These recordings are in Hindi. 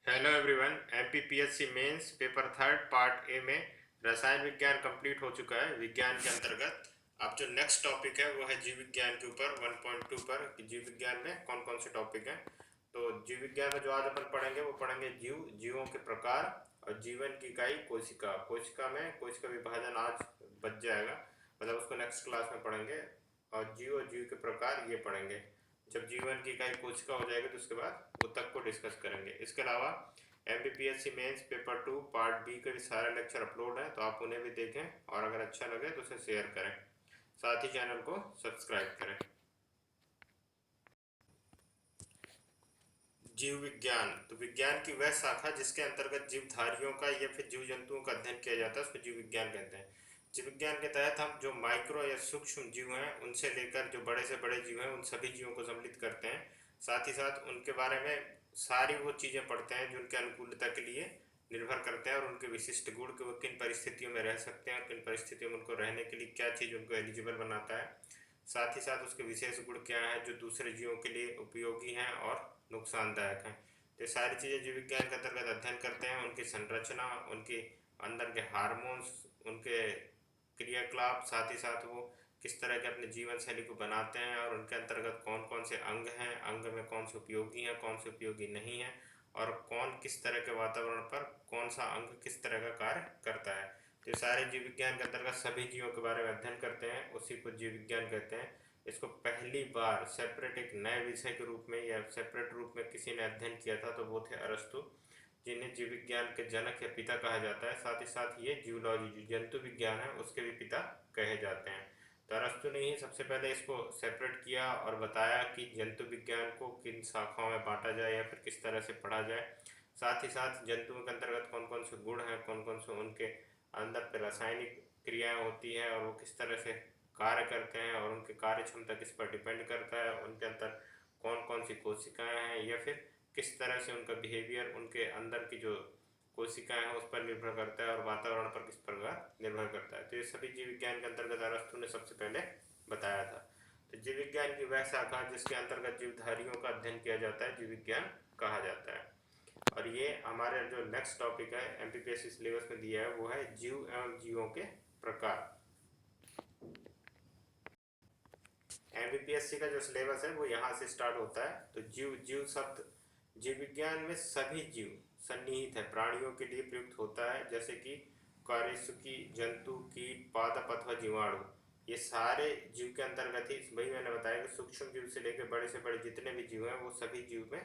Hello everyone. MPPSC mains paper third part A में रसायन विज्ञान कंप्लीट हो चुका है। विज्ञान के अंतर्गत अब जो नेक्स्ट टॉपिक है वो है जीव विज्ञान के ऊपर 1.2 पर कि जीव विज्ञान में कौन कौन से टॉपिक हैं। तो जीव विज्ञान में जो आज अपन पढ़ेंगे वो पढ़ेंगे जीवों के प्रकार और जीवन की इकाई कोशिका। कोशिका में कोशिका विभाजन आज बच जाएगा, मतलब उसको नेक्स्ट क्लास में पढ़ेंगे। और जीव के प्रकार ये पढ़ेंगे। जब जीवन की इकाई कोशिका हो जाएगी तो उसके बाद वो तक को डिस्कस करेंगे। इसके अलावा MPPSC mains paper 2 part B के भी सारे लेक्चर अपलोड हैं, तो आप उन्हें भी देखें और अगर अच्छा लगे तो उसे शेयर करें, साथ ही चैनल को सब्सक्राइब करें। जीव विज्ञान तो विज्ञान की वह शाखा जिसके अंतर्गत जीवधारियों का या फिर जीव जंतुओं का अध्ययन किया जाता है उसको जीव विज्ञान कहते हैं। जीव विज्ञान के तहत हम जो माइक्रो या सूक्ष्म जीव हैं उनसे लेकर जो बड़े से बड़े जीव हैं उन सभी जीवों को सम्मिलित करते हैं। साथ ही साथ उनके बारे में सारी वो चीज़ें पढ़ते हैं जो उनके अनुकूलता के लिए निर्भर करते हैं और उनके विशिष्ट गुण के वो किन परिस्थितियों में रह सकते हैं और किन परिस्थितियों में उनको रहने के लिए क्या चीज़ उनको एलिजिबल बनाता है। साथ ही साथ उसके विशेष गुण क्या हैं जो दूसरे जीवों के लिए उपयोगी हैं और नुकसानदायक हैं। तो ये सारी चीज़ें जीव विज्ञान के अंतर्गत अध्ययन करते हैं। उनकी संरचना, उनके अंदर के हार्मोन्स, उनके क्रियाकलाप, साथ ही साथ वो किस तरह के अपने जीवन शैली को बनाते हैं और उनके अंतर्गत कौन कौन से अंग हैं, अंग में कौन से उपयोगी हैं, कौन से उपयोगी नहीं हैं और कौन किस तरह के वातावरण पर कौन सा अंग किस तरह का कार्य करता है। तो सारे जीव विज्ञान के अंतर्गत सभी जीवों के बारे में अध्ययन करते हैं, उसी को जीव विज्ञान कहते हैं। इसको पहली बार सेपरेट एक नए विषय के रूप में या सेपरेट रूप में किसी ने अध्ययन किया था तो वो थे अरस्तु, जिन्हें जीव विज्ञान के जनक या पिता कहा जाता है। साथ ही साथ ये जियोलॉजी जो जंतु विज्ञान है उसके भी पिता कहे जाते हैं। तो अरस्तु ने ही सबसे पहले इसको सेपरेट किया और बताया कि जंतु विज्ञान को किन शाखाओं में बांटा जाए या फिर किस तरह से पढ़ा जाए। साथ ही साथ जंतुओं के अंतर्गत कौन कौन से गुण हैं, कौन कौन से उनके अंदर पे रासायनिक क्रियाएं होती हैं और वो किस तरह से कार्य करते हैं और उनकी कार्य क्षमता किस पर डिपेंड करता है, उनके अंदर कौन कौन सी कोशिकाएं हैं या फिर किस तरह से उनका बिहेवियर उनके अंदर की जो कोशिकाएं हैं उस पर निर्भर करता है और वातावरण पर किस प्रकार निर्भर करता है। तो ये सभी जीव विज्ञान के अंतर्गत अरस्तु ने सबसे पहले बताया था। तो जीव विज्ञान की वह शाखा जिसके अंतर्गत जीवधारियों का अध्ययन किया जाता है जीव विज्ञान कहा जाता है। और ये हमारे जो नेक्स्ट टॉपिक है एमपीपीएससी सिलेबस में दिया है वो है जीव एवं जीवों के प्रकार। एमपीपीएससी का जो सिलेबस है वो यहाँ से स्टार्ट होता है। तो जीव जीव शब्द जीव विज्ञान में सभी जीव सन्निहित है, प्राणियों के लिए प्रयुक्त होता है, जैसे कि कार्यसुकी, जंतु, कीट, पादप अथवा जीवाणु। ये सारे जीव के अंतर्गत ही, वही मैंने बताया कि सूक्ष्म जीव से लेकर बड़े से बड़े जितने भी जीव हैं वो सभी जीव में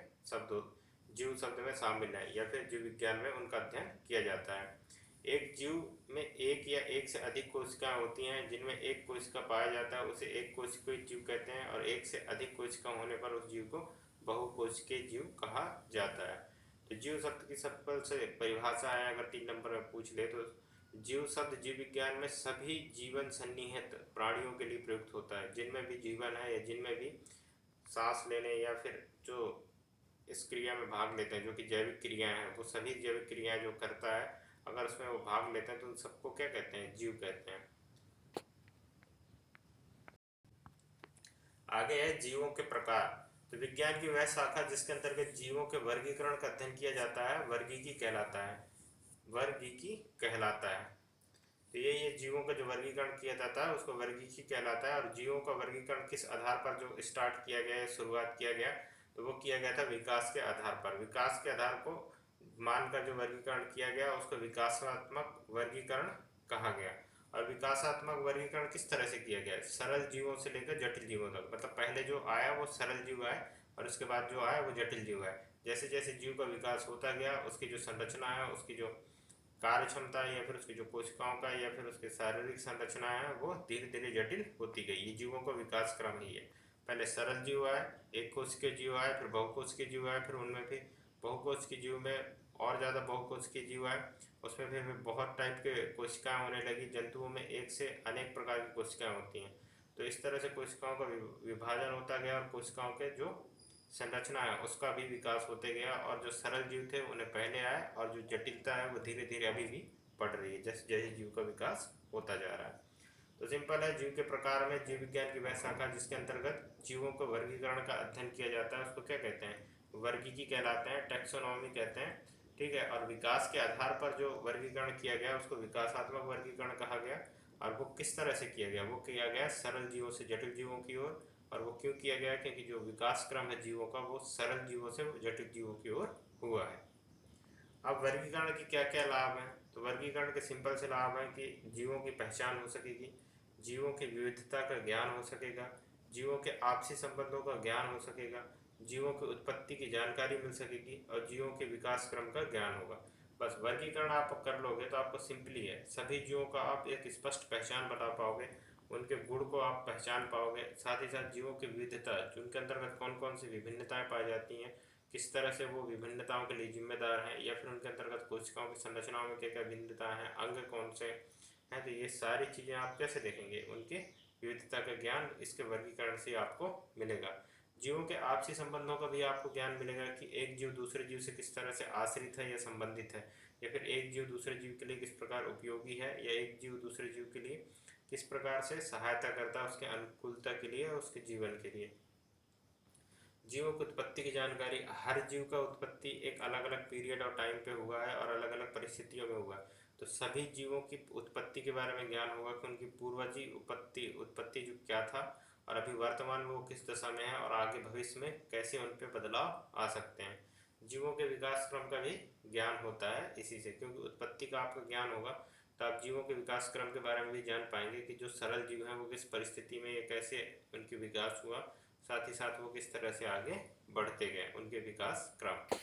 जीव शब्द में शामिल है या फिर जीव विज्ञान में उनका अध्ययन किया जाता है। एक जीव में एक या एक से अधिक कोशिकाएं होती हैं। जिनमें एक कोशिका पाया जाता है उसे एक कोशिकीय जीव कहते हैं और एक से अधिक कोशिका होने पर उस जीव को बहुकोशिकीय जीव कहा जाता है। तो जीव शब्द की सिंपल से परिभाषा है, अगर 3 नंबर में पूछ ले तो जीव शब्द जीव विज्ञान में सभी जीवन सन्निहित प्राणियों के लिए प्रयुक्त होता है, जिनमें भी जीवन है या जिनमें भी सांस लेने या फिर जो इस क्रिया में भाग लेते हैं, जो कि जैविक क्रियाएं हैं, वो सभी जैविक क्रियाएं जो करता है अगर उसमें वो भाग लेते हैं तो उन सबको क्या कहते हैं, जीव कहते हैं। आगे है जीवों के प्रकार। तो विज्ञान की वह शाखा जिसके अंतर्गत जीवों के वर्गीकरण का अध्ययन किया जाता है वर्गीकी कहलाता है। वर्गीकी कहलाता है। तो ये जीवों का जो वर्गीकरण किया जाता है उसको वर्गीकी कहलाता है। और जीवों का वर्गीकरण किस आधार पर जो स्टार्ट किया गया है, शुरुआत किया गया, तो वो किया गया था विकास के आधार पर। विकास के आधार को मानकर जो वर्गीकरण किया गया उसको विकासात्मक वर्गीकरण कहा गया। और विकासात्मक वर्गीकरण किस तरह से किया गया, सरल जीवों से लेकर जटिल जीवों तक। मतलब पहले जो आया वो सरल जीव आए और उसके बाद जो आया वो जटिल जीव है। जैसे जैसे जीव का विकास होता गया उसकी जो संरचना है, उसकी जो कार्य क्षमता है या फिर उसकी जो कोशिकाओं का या फिर उसकी शारीरिक संरचना है वो धीरे धीरे जटिल होती गई। ये जीवों का विकास क्रम ही है। पहले सरल जीव आए, एक कोशिकीय जीव आए, फिर बहुकोशिकीय जीव आए, फिर उनमें फिर बहुकोशिकीय जीव में और ज़्यादा बहुकोशिकीय जीव आए, उसमें फिर बहुत टाइप के कोशिकाएं होने लगी। जंतुओं में एक से अनेक प्रकार की कोशिकाएं होती हैं। तो इस तरह से कोशिकाओं का विभाजन होता गया और कोशिकाओं के जो संरचना है उसका भी विकास होते गया। और जो सरल जीव थे उन्हें पहले आए और जो जटिलता है वो धीरे धीरे अभी भी बढ़ रही है जैसे जैसे जीव का विकास होता जा रहा है। तो सिंपल है, जीव के प्रकार में जीव विज्ञान की वह शाखा जिसके अंतर्गत जीवों के वर्गीकरण का अध्ययन किया जाता है उसको क्या कहते हैं, वर्गीकी कहलाते हैं, टैक्सोनॉमी कहते हैं। ठीक है, और विकास के आधार पर जो वर्गीकरण किया गया उसको विकासात्मक वर्गीकरण कहा गया। और वो किस तरह से किया गया? वो किया गया सरल जीवों से जटिल जीवों की ओर। और वो क्यों किया गया? क्योंकि जो विकास क्रम है जीवों का वो सरल जीवों से जटिल जीवों की ओर हुआ है। अब वर्गीकरण के क्या क्या लाभ हैं? तो वर्गीकरण के सिंपल से लाभ हैं कि जीवों की पहचान हो सकेगी, जीवों की विविधता का ज्ञान हो सकेगा, जीवों के आपसी संबंधों का ज्ञान हो सकेगा, जीवों की उत्पत्ति की जानकारी मिल सकेगी और जीवों के विकास क्रम का ज्ञान होगा। बस वर्गीकरण आप कर लोगे तो आपको सिंपली है, सभी जीवों का आप एक स्पष्ट पहचान बता पाओगे, उनके गुण को आप पहचान पाओगे, साथ ही साथ जीवों की विविधता, जिनके अंतर्गत कौन कौन सी विभिन्नताएं पाई जाती हैं, किस तरह से वो विभिन्नताओं के लिए जिम्मेदार हैं, या फिर उनके अंतर्गत कोशिकाओं की संरचनाओं में क्या क्या भिन्नता है, अंग कौन से हैं, तो ये सारी चीज़ें आप कैसे देखेंगे? उनके विविधता का ज्ञान इसके वर्गीकरण से आपको मिलेगा। जीवों के आपसी संबंधों का भी आपको ज्ञान मिलेगा कि एक जीव दूसरे जीव से किस तरह से आश्रित है या संबंधित है, या फिर एक जीव दूसरे जीव के लिए किस प्रकार उपयोगी है, या एक जीव दूसरे जीव के लिए किस प्रकार से सहायता करता है उसके अनुकूलता के लिए और उसके जीवन के लिए। जीवों की उत्पत्ति की जानकारी, हर जीव का उत्पत्ति एक अलग अलग पीरियड और टाइम पे हुआ है और अलग अलग परिस्थितियों में हुआ है, तो सभी जीवों की उत्पत्ति के बारे में ज्ञान होगा कि उनकी पूर्वजी उत्पत्ति जो क्या था और अभी वर्तमान में वो किस दशा में है और आगे भविष्य में कैसे उन पर बदलाव आ सकते हैं। जीवों के विकास क्रम का भी ज्ञान होता है इसी से, क्योंकि उत्पत्ति का आपका ज्ञान होगा तो आप जीवों के विकास क्रम के बारे में भी जान पाएंगे कि जो सरल जीव हैं वो किस परिस्थिति में, ये कैसे उनकी विकास हुआ, साथ ही साथ वो किस तरह से आगे बढ़ते गए उनके विकास क्रम।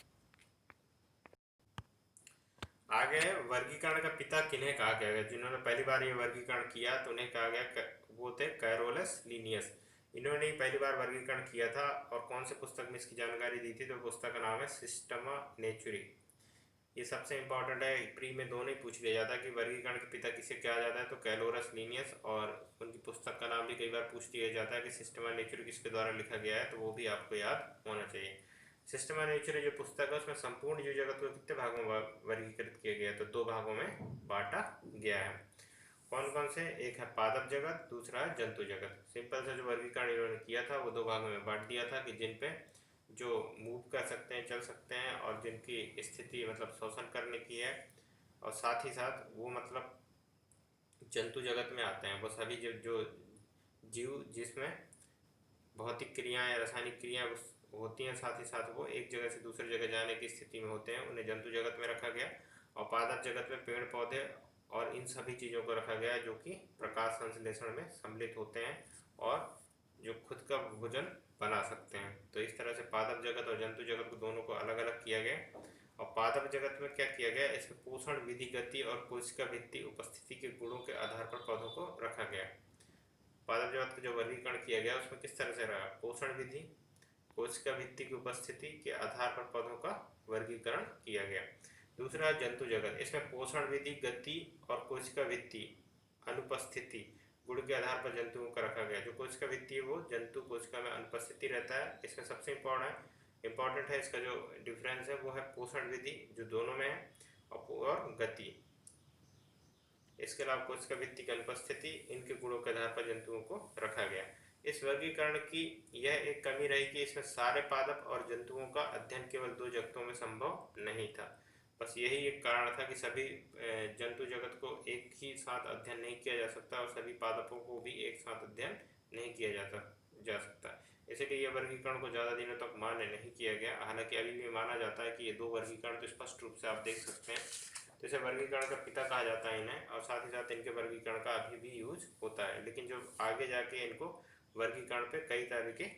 आगे है वर्गीकरण का पिता किन्हें कहा गया? जिन्होंने पहली बार ये वर्गीकरण किया तो उन्हें कहा गया, वो थे कैरोलस लीनियस। इन्होंने ही पहली बार वर्गीकरण किया था और कौन से पुस्तक में इसकी जानकारी दी थी? तो पुस्तक का नाम है सिस्टमा नेचुरी। ये सबसे इंपॉर्टेंट है, प्री में दोनों ही पूछ लिया जाता है कि वर्गीकरण के पिता किसे कहा जाता है, तो कैलोरस लीनियस, और उनकी पुस्तक का नाम भी कई बार पूछ लिया जाता है कि सिस्टमा नेचुरी किसके द्वारा लिखा गया है, तो वो भी आपको याद होना चाहिए। सिस्टमा नेचुरी जो पुस्तक है उसमें संपूर्ण जीव जगत को कितने भागों में वर्गीकृत किया गया है? तो 2 भागों में बांटा गया है। कौन कौन से? एक है पादप जगत, दूसरा है जंतु जगत। सिंपल से जो वर्गीकरण इन्होंने किया था वो 2 भागों में बांट दिया था कि जिन पे जो मूव कर सकते हैं, चल सकते हैं, और जिनकी स्थिति मतलब शोषण करने की है, और साथ ही साथ वो मतलब जंतु जगत में आते हैं वो सभी जो जीव जिसमें भौतिक क्रियाएं या रासायनिक क्रियाएं होती हैं, साथ ही साथ वो एक जगह से दूसरी जगह जाने की स्थिति में होते हैं, उन्हें जंतु जगत में रखा गया। और पादप जगत में पेड़ पौधे और इन सभी चीज़ों को रखा गया है जो कि प्रकाश संश्लेषण में सम्मिलित होते हैं और जो खुद का भोजन बना सकते हैं। तो इस तरह से पादप जगत और जंतु जगत को दोनों को अलग अलग किया गया। और पादप जगत में क्या किया गया? इसमें पोषण, विधि, गति और कोशिका भित्ति उपस्थिति के गुणों के आधार पर पौधों को रखा गया। पादप जगत का जो वर्गीकरण किया गया उसमें किस तरह से रहा? पोषण विधि, कोशिका भित्ति की उपस्थिति के आधार पर पौधों का वर्गीकरण किया गया। दूसरा जंतु जगत, इसमें पोषण विधि, गति और कोशिका भित्ति अनुपस्थिति गुण के आधार पर जंतुओं का रखा गया। जो कोशिका भित्ति है वो जंतु कोशिका में अनुपस्थिति रहता है। इसमें सबसे इम्पोर्टेंट है इसका जो डिफरेंस है वो है पोषण विधि जो दोनों में है, और गति। इसके अलावा कोशिका भित्ति की अनुपस्थिति, इनके गुणों के आधार पर जंतुओं को रखा गया। इस वर्गीकरण की यह एक कमी रही कि इसमें सारे पादप और जंतुओं का अध्ययन केवल 2 जगतों में संभव नहीं था। बस यही एक कारण था कि सभी जंतु जगत को एक ही साथ अध्ययन नहीं किया जा सकता और सभी पादपों को भी एक साथ अध्ययन नहीं किया जा सकता। इसलिए यह वर्गीकरण को ज़्यादा दिनों तक मान्य नहीं किया गया। हालांकि अभी भी माना जाता है कि ये 2 वर्गीकरण तो स्पष्ट रूप से आप देख सकते हैं, तो इसे वर्गीकरण का पिता कहा जाता है इन्हें, और साथ ही साथ इनके वर्गीकरण का अभी भी यूज होता है। लेकिन जो आगे जाके इनको वर्गीकरण पे कई तरह के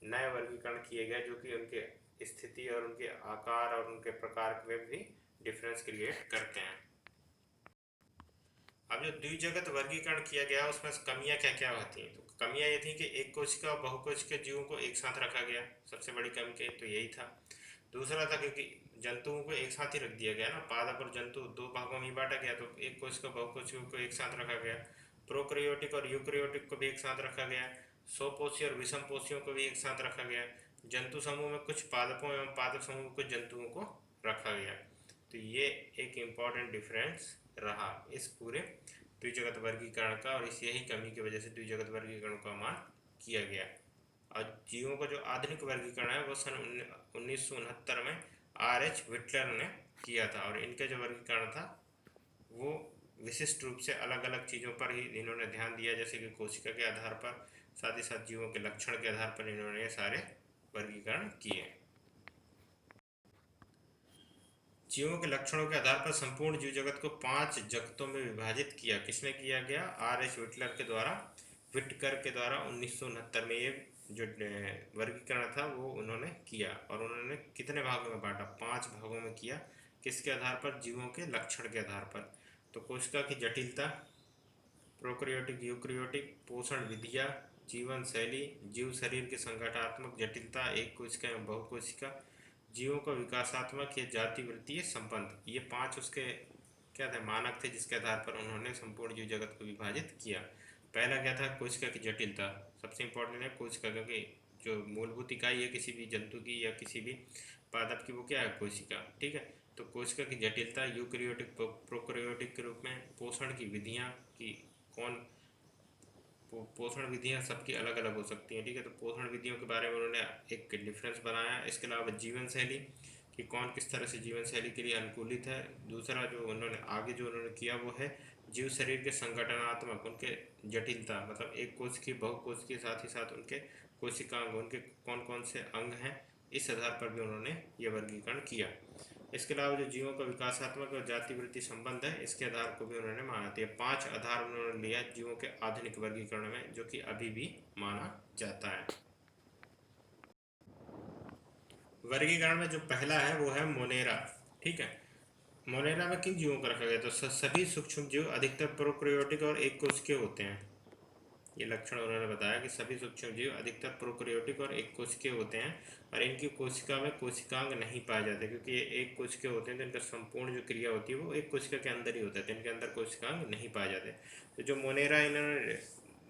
नए वर्गीकरण किए गए जो कि उनके स्थिति और उनके आकार और उनके प्रकार में भी डिफरेंस क्रिएट करते हैं। अब जो द्विजगत वर्गीकरण किया गया उसमें कमियां क्या क्या होती हैं? तो कमियां ये थी कि एक कोशिका और बहुकोशिकीय जीवों को एक साथ रखा गया, सबसे बड़ी कमी तो यही था। दूसरा था क्योंकि जंतुओं को एक साथ ही रख दिया गया ना, पादप और जंतु 2 भागों में बांटा गया, तो एक कोशिका बहुकोशिकीय को एक साथ रखा गया। प्रोकैरियोटिक और यूकैरियोटिक को भी एक साथ रखा गया। स्वपोषी और विषम पोषियों को भी एक साथ रखा गया। जंतु समूह में कुछ पादपों एवं पादप समूह में कुछ जंतुओं को रखा गया। तो ये एक इम्पॉर्टेंट डिफरेंस रहा इस पूरे द्विजगत वर्गीकरण का, और इस यही कमी की वजह से द्विजगत वर्गीकरण का मान किया गया। और जीवों का जो आधुनिक वर्गीकरण है वो सन 1969 में R.H. विटलर ने किया था। और इनका जो वर्गीकरण था वो विशिष्ट रूप से अलग अलग चीज़ों पर ही इन्होंने ध्यान दिया, जैसे कि कोशिका के आधार पर, साथ ही साथ जीवों के लक्षण के आधार पर इन्होंने ये सारे वर्गीकरण किए। जीवों के लक्षणों के आधार पर संपूर्ण जीव जगत को 5 जगतों में विभाजित किया। किसने किया गया? R.H. विटलर के द्वारा, विटकर के द्वारा 1969 में ये जो वर्गीकरण था वो उन्होंने किया। और उन्होंने कितने भागों में बांटा? 5 भागों में किया। किसके आधार पर? जीवों के लक्षण के आधार पर। तो कोशिका की जटिलता, प्रोकैरियोटिक यूकैरियोटिक, पोषण विधियाँ, जीवन शैली, जीव शरीर की संगठनात्मक जटिलता, एक कोशिका एवं बहुकोशिका, जीवों का विकासात्मक या जाति वृत्तीय संबंध, ये 5 उसके क्या थे? मानक थे, जिसके आधार पर उन्होंने संपूर्ण जीव जगत को विभाजित किया। पहला क्या था? कोशिका की जटिलता। सबसे इम्पोर्टेंट है कोशिका, क्योंकि जो मूलभूत इकाई है किसी भी जंतु की या किसी भी पादप की वो क्या है? कोशिका। ठीक है, तो कोशिका की जटिलता, यूकैरियोटिक प्रोकैरियोटिक के रूप में, पोषण की विधियाँ कि कौन पोषण विधियाँ सबकी अलग अलग हो सकती हैं। ठीक है, तो पोषण विधियों के बारे में उन्होंने एक डिफरेंस बनाया। इसके अलावा जीवन शैली कि कौन किस तरह से जीवन शैली के लिए अनुकूलित है। दूसरा जो उन्होंने आगे जो उन्होंने किया वो है जीव शरीर के संगठनात्मक, उनके जटिलता, मतलब एक कोश की, बहुकोश के साथ ही साथ उनके कोशिकांग, उनके कौन कौन से अंग हैं, इस आधार पर भी उन्होंने ये वर्गीकरण किया। इसके अलावा जो जीवों का विकासात्मक और जाति वृत्ति संबंध है, इसके आधार को भी उन्होंने माना। तो ये 5 आधार उन्होंने लिया जीवों के आधुनिक वर्गीकरण में, जो कि अभी भी माना जाता है। वर्गीकरण में जो पहला है वो है मोनेरा। ठीक है, मोनेरा में किन जीवों को रखा गया? तो सभी सूक्ष्म जीव अधिकतर प्रोकैरियोटिक और एक कोशिकीय होते हैं। ये लक्षण उन्होंने बताया कि सभी सूक्ष्म जीव अधिकतर प्रोकैरियोटिक और एक कोशिकीय होते हैं, और इनकी कोशिका में कोशिकांग नहीं पाए जाते, क्योंकि ये एक कोशिकीय होते हैं तो इनका संपूर्ण जो क्रिया होती है वो एक कोशिका के अंदर ही होता है, तो इनके अंदर कोशिकांग नहीं पाए जाते। तो जो मोनेरा इन्होंने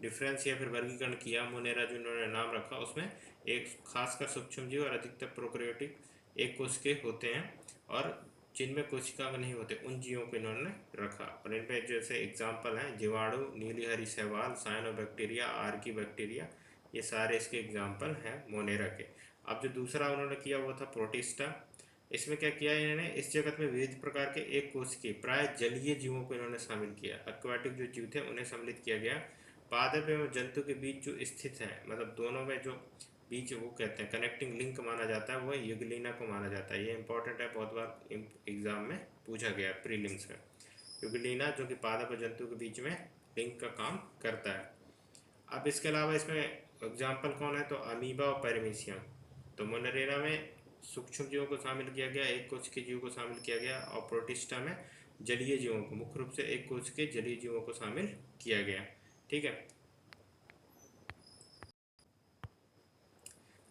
डिफरेंस या फिर वर्गीकरण किया, मोनेरा जो इन्होंने नाम रखा, उसमें एक खासकर सूक्ष्म जीव और अधिकतर प्रोकैरियोटिक एक कोशिकीय होते हैं, और जिनमें कोशिका नहीं होते उन जीवों को इन्होंने रखा। और इनमें जैसे एग्जाम्पल हैं जीवाणु, नीली हरी शैवाल, साइनोबैक्टीरिया, आर्की बैक्टीरिया, ये सारे इसके एग्जाम्पल हैं मोनेरा के। अब जो दूसरा उन्होंने किया वो था प्रोटिस्टा। इसमें क्या किया इन्होंने? इस जगत में विविध प्रकार के एक कोशिकीय प्राय जलीय जीवों को इन्होंने शामिल किया। एक्वाटिक जो जीव थे उन्हें सम्मिलित किया गया। पादप एवं जंतु के बीच जो स्थित है, मतलब दोनों में जो बीच वो कहते हैं कनेक्टिंग लिंक माना जाता है, वो युगलीना को माना जाता है। ये इंपॉर्टेंट है, बहुत बार एग्जाम में पूछा गया प्रीलिम्स में। युगलीना जो कि पादप और जंतु के बीच में लिंक का काम करता है। अब इसके अलावा इसमें एग्जाम्पल कौन है? तो अमीबा और पैरामीशियम। तो मोनेरा में सूक्ष्म जीवों को शामिल किया गया, एक कोशिकीय जीव को शामिल किया गया, और प्रोटिस्टा में जलीय जीवों को, मुख्य रूप से एक कोशिकीय जलीय जीवों को शामिल किया गया। ठीक है,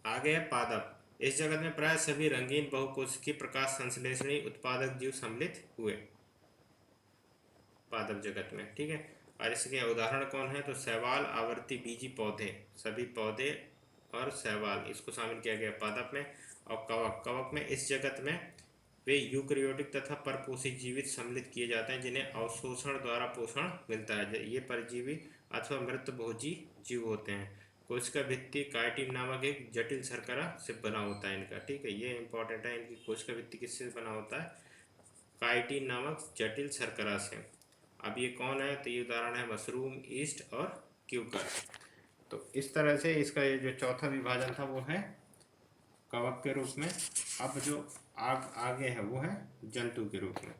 आगे है पादप। इस जगत में प्राय सभी रंगीन बहुकोशिकीय प्रकाश संश्लेषणी उत्पादक जीव सम्मिलित हुए पादप जगत में। ठीक है, और इसके उदाहरण कौन है? तो शैवाल, आवर्ती बीजी पौधे, सभी पौधे और शैवाल, इसको शामिल किया गया पादप में। और कवक, कवक में इस जगत में वे यूकैरियोटिक तथा परपोषी जीवित सम्मिलित किए जाते हैं, जिन्हें अवशोषण द्वारा पोषण मिलता है। ये परजीवी अथवा मृत भोजी जीव होते हैं। कोशिका भित्ति काइटिन नामक एक जटिल शर्करा से बना होता है इनका। ठीक है, ये इंपॉर्टेंट है, इनकी कोशिका भित्ति किससे बना होता है? काइटिन नामक जटिल शर्करा से। अब ये कौन है? तो ये उदाहरण है मशरूम, ईस्ट और क्यूकर। तो इस तरह से इसका ये जो चौथा विभाजन था वो है कवक के रूप में। अब जो आगे है वो है जंतु के रूप में।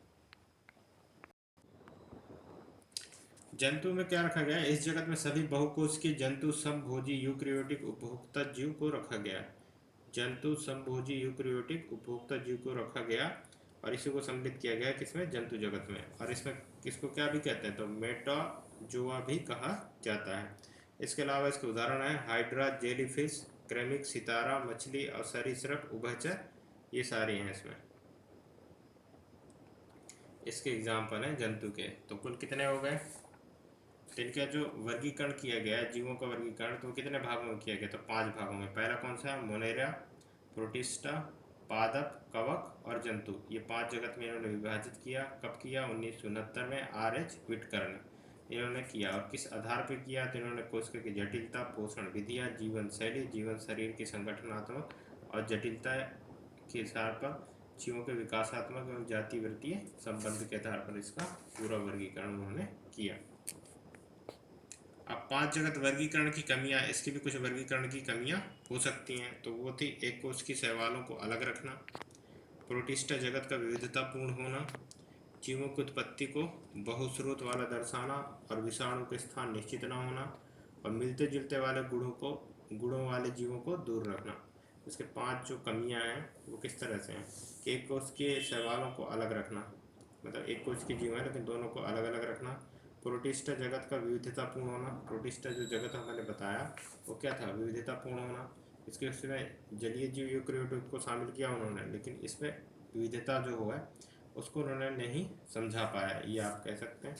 जंतु में क्या रखा गया है? इस जगत में सभी बहुकोशिकीय जंतु समभोजी यूकैरियोटिक उपभोक्ता जीव को रखा गया। जंतु समभोजी यूकैरियोटिक उपभोक्ता जीव को रखा गया, और इसी को सम्मिलित किया गया किसमें? जंतु जगत में। और इसमें किसको क्या भी कहते हैं? तो मेटाजोआ भी कहा जाता है। इसके अलावा इसके उदाहरण है हाइड्रा, जेलीफिश, क्रैमिक, सितारा, मछली और सरीसृप, उभयचर, ये सारे हैं इसमें। इसके एग्जाम्पल हैं जंतु के। तो कुल कितने हो गए? तो इनका जो वर्गीकरण किया गया है, जीवों का वर्गीकरण, तो कितने भागों में किया गया? तो 5 भागों में। पहला कौन सा है? मोनेरा, प्रोटिस्टा, पादप, कवक और जंतु। ये 5 जगत में इन्होंने विभाजित किया। कब किया? 1969 में R.H. विटकर ने। इन्होंने किया, और किस आधार पर किया, तो इन्होंने कोशिका की जटिलता, पोषण विधियाँ, जीवन शैली, जीवन शरीर की संगठनात्मक और जटिलता के आधार पर जीवों के विकासात्मक एवं जातिवृत्तीय संबंध के आधार पर इसका पूरा वर्गीकरण उन्होंने किया। अब 5 जगत वर्गीकरण की कमियां, इसकी भी कुछ वर्गीकरण की कमियां हो सकती हैं। तो वो थी, एक कोष की शैवालों को अलग रखना, प्रोटिस्टा जगत का विविधतापूर्ण होना, जीवों की उत्पत्ति को बहुस्रोत वाला दर्शाना और विषाणु के स्थान निश्चित न होना, और मिलते जुलते वाले गुणों वाले जीवों को दूर रखना। इसके 5 जो कमियां हैं वो किस तरह से हैं कि एक कोष के शैवालों को अलग रखना, मतलब एक कोष के जीव है लेकिन दोनों को अलग अलग रखना। प्रोटिस्टा जगत का विविधतापूर्ण होना, प्रोटिस्टा जो जगत मैंने बताया वो क्या था, विविधतापूर्ण होना। इसके उसमें जलीय जीव यूकेरियोट को शामिल किया उन्होंने, लेकिन इसमें विविधता जो है उसको उन्होंने नहीं समझा पाया, ये आप कह सकते हैं।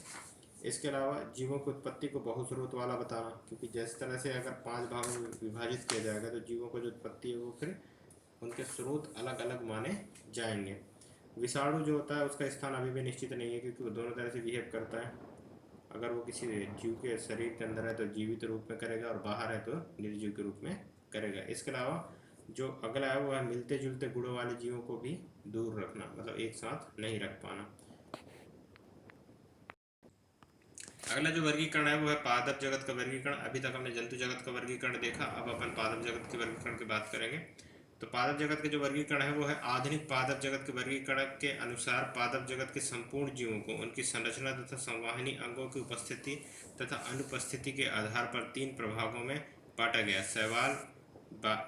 इसके अलावा जीवों की उत्पत्ति को बहुस्रोत वाला बताना, क्योंकि जिस तरह से अगर 5 भागों में विभाजित किया जाएगा तो जीवों को जो उत्पत्ति है वो फिर उनके स्रोत अलग अलग माने जाएंगे। विषाणु जो होता है उसका स्थान अभी भी निश्चित नहीं है, क्योंकि वो दोनों तरह से बिहेव करता है। अगर वो किसी जीव के शरीर के अंदर है तो जीवित रूप में करेगा, और बाहर है तो निर्जीव के रूप में करेगा। इसके अलावा जो अगला है वो है मिलते जुलते गुणों वाले जीवों को भी दूर रखना, मतलब एक साथ नहीं रख पाना। अगला जो वर्गीकरण है वो है पादप जगत का वर्गीकरण। अभी तक हमने जंतु जगत का वर्गीकरण देखा, अब अपन पादप जगत के वर्गीकरण की बात करेंगे। तो पादप जगत के जो वर्गीकरण है वो है, आधुनिक पादप जगत के वर्गीकरण के अनुसार पादप जगत के संपूर्ण जीवों को उनकी संरचना तथा संवाहनी अंगों की उपस्थिति तथा अनुपस्थिति के आधार पर 3 प्रभागों में बांटा गया, शैवाल,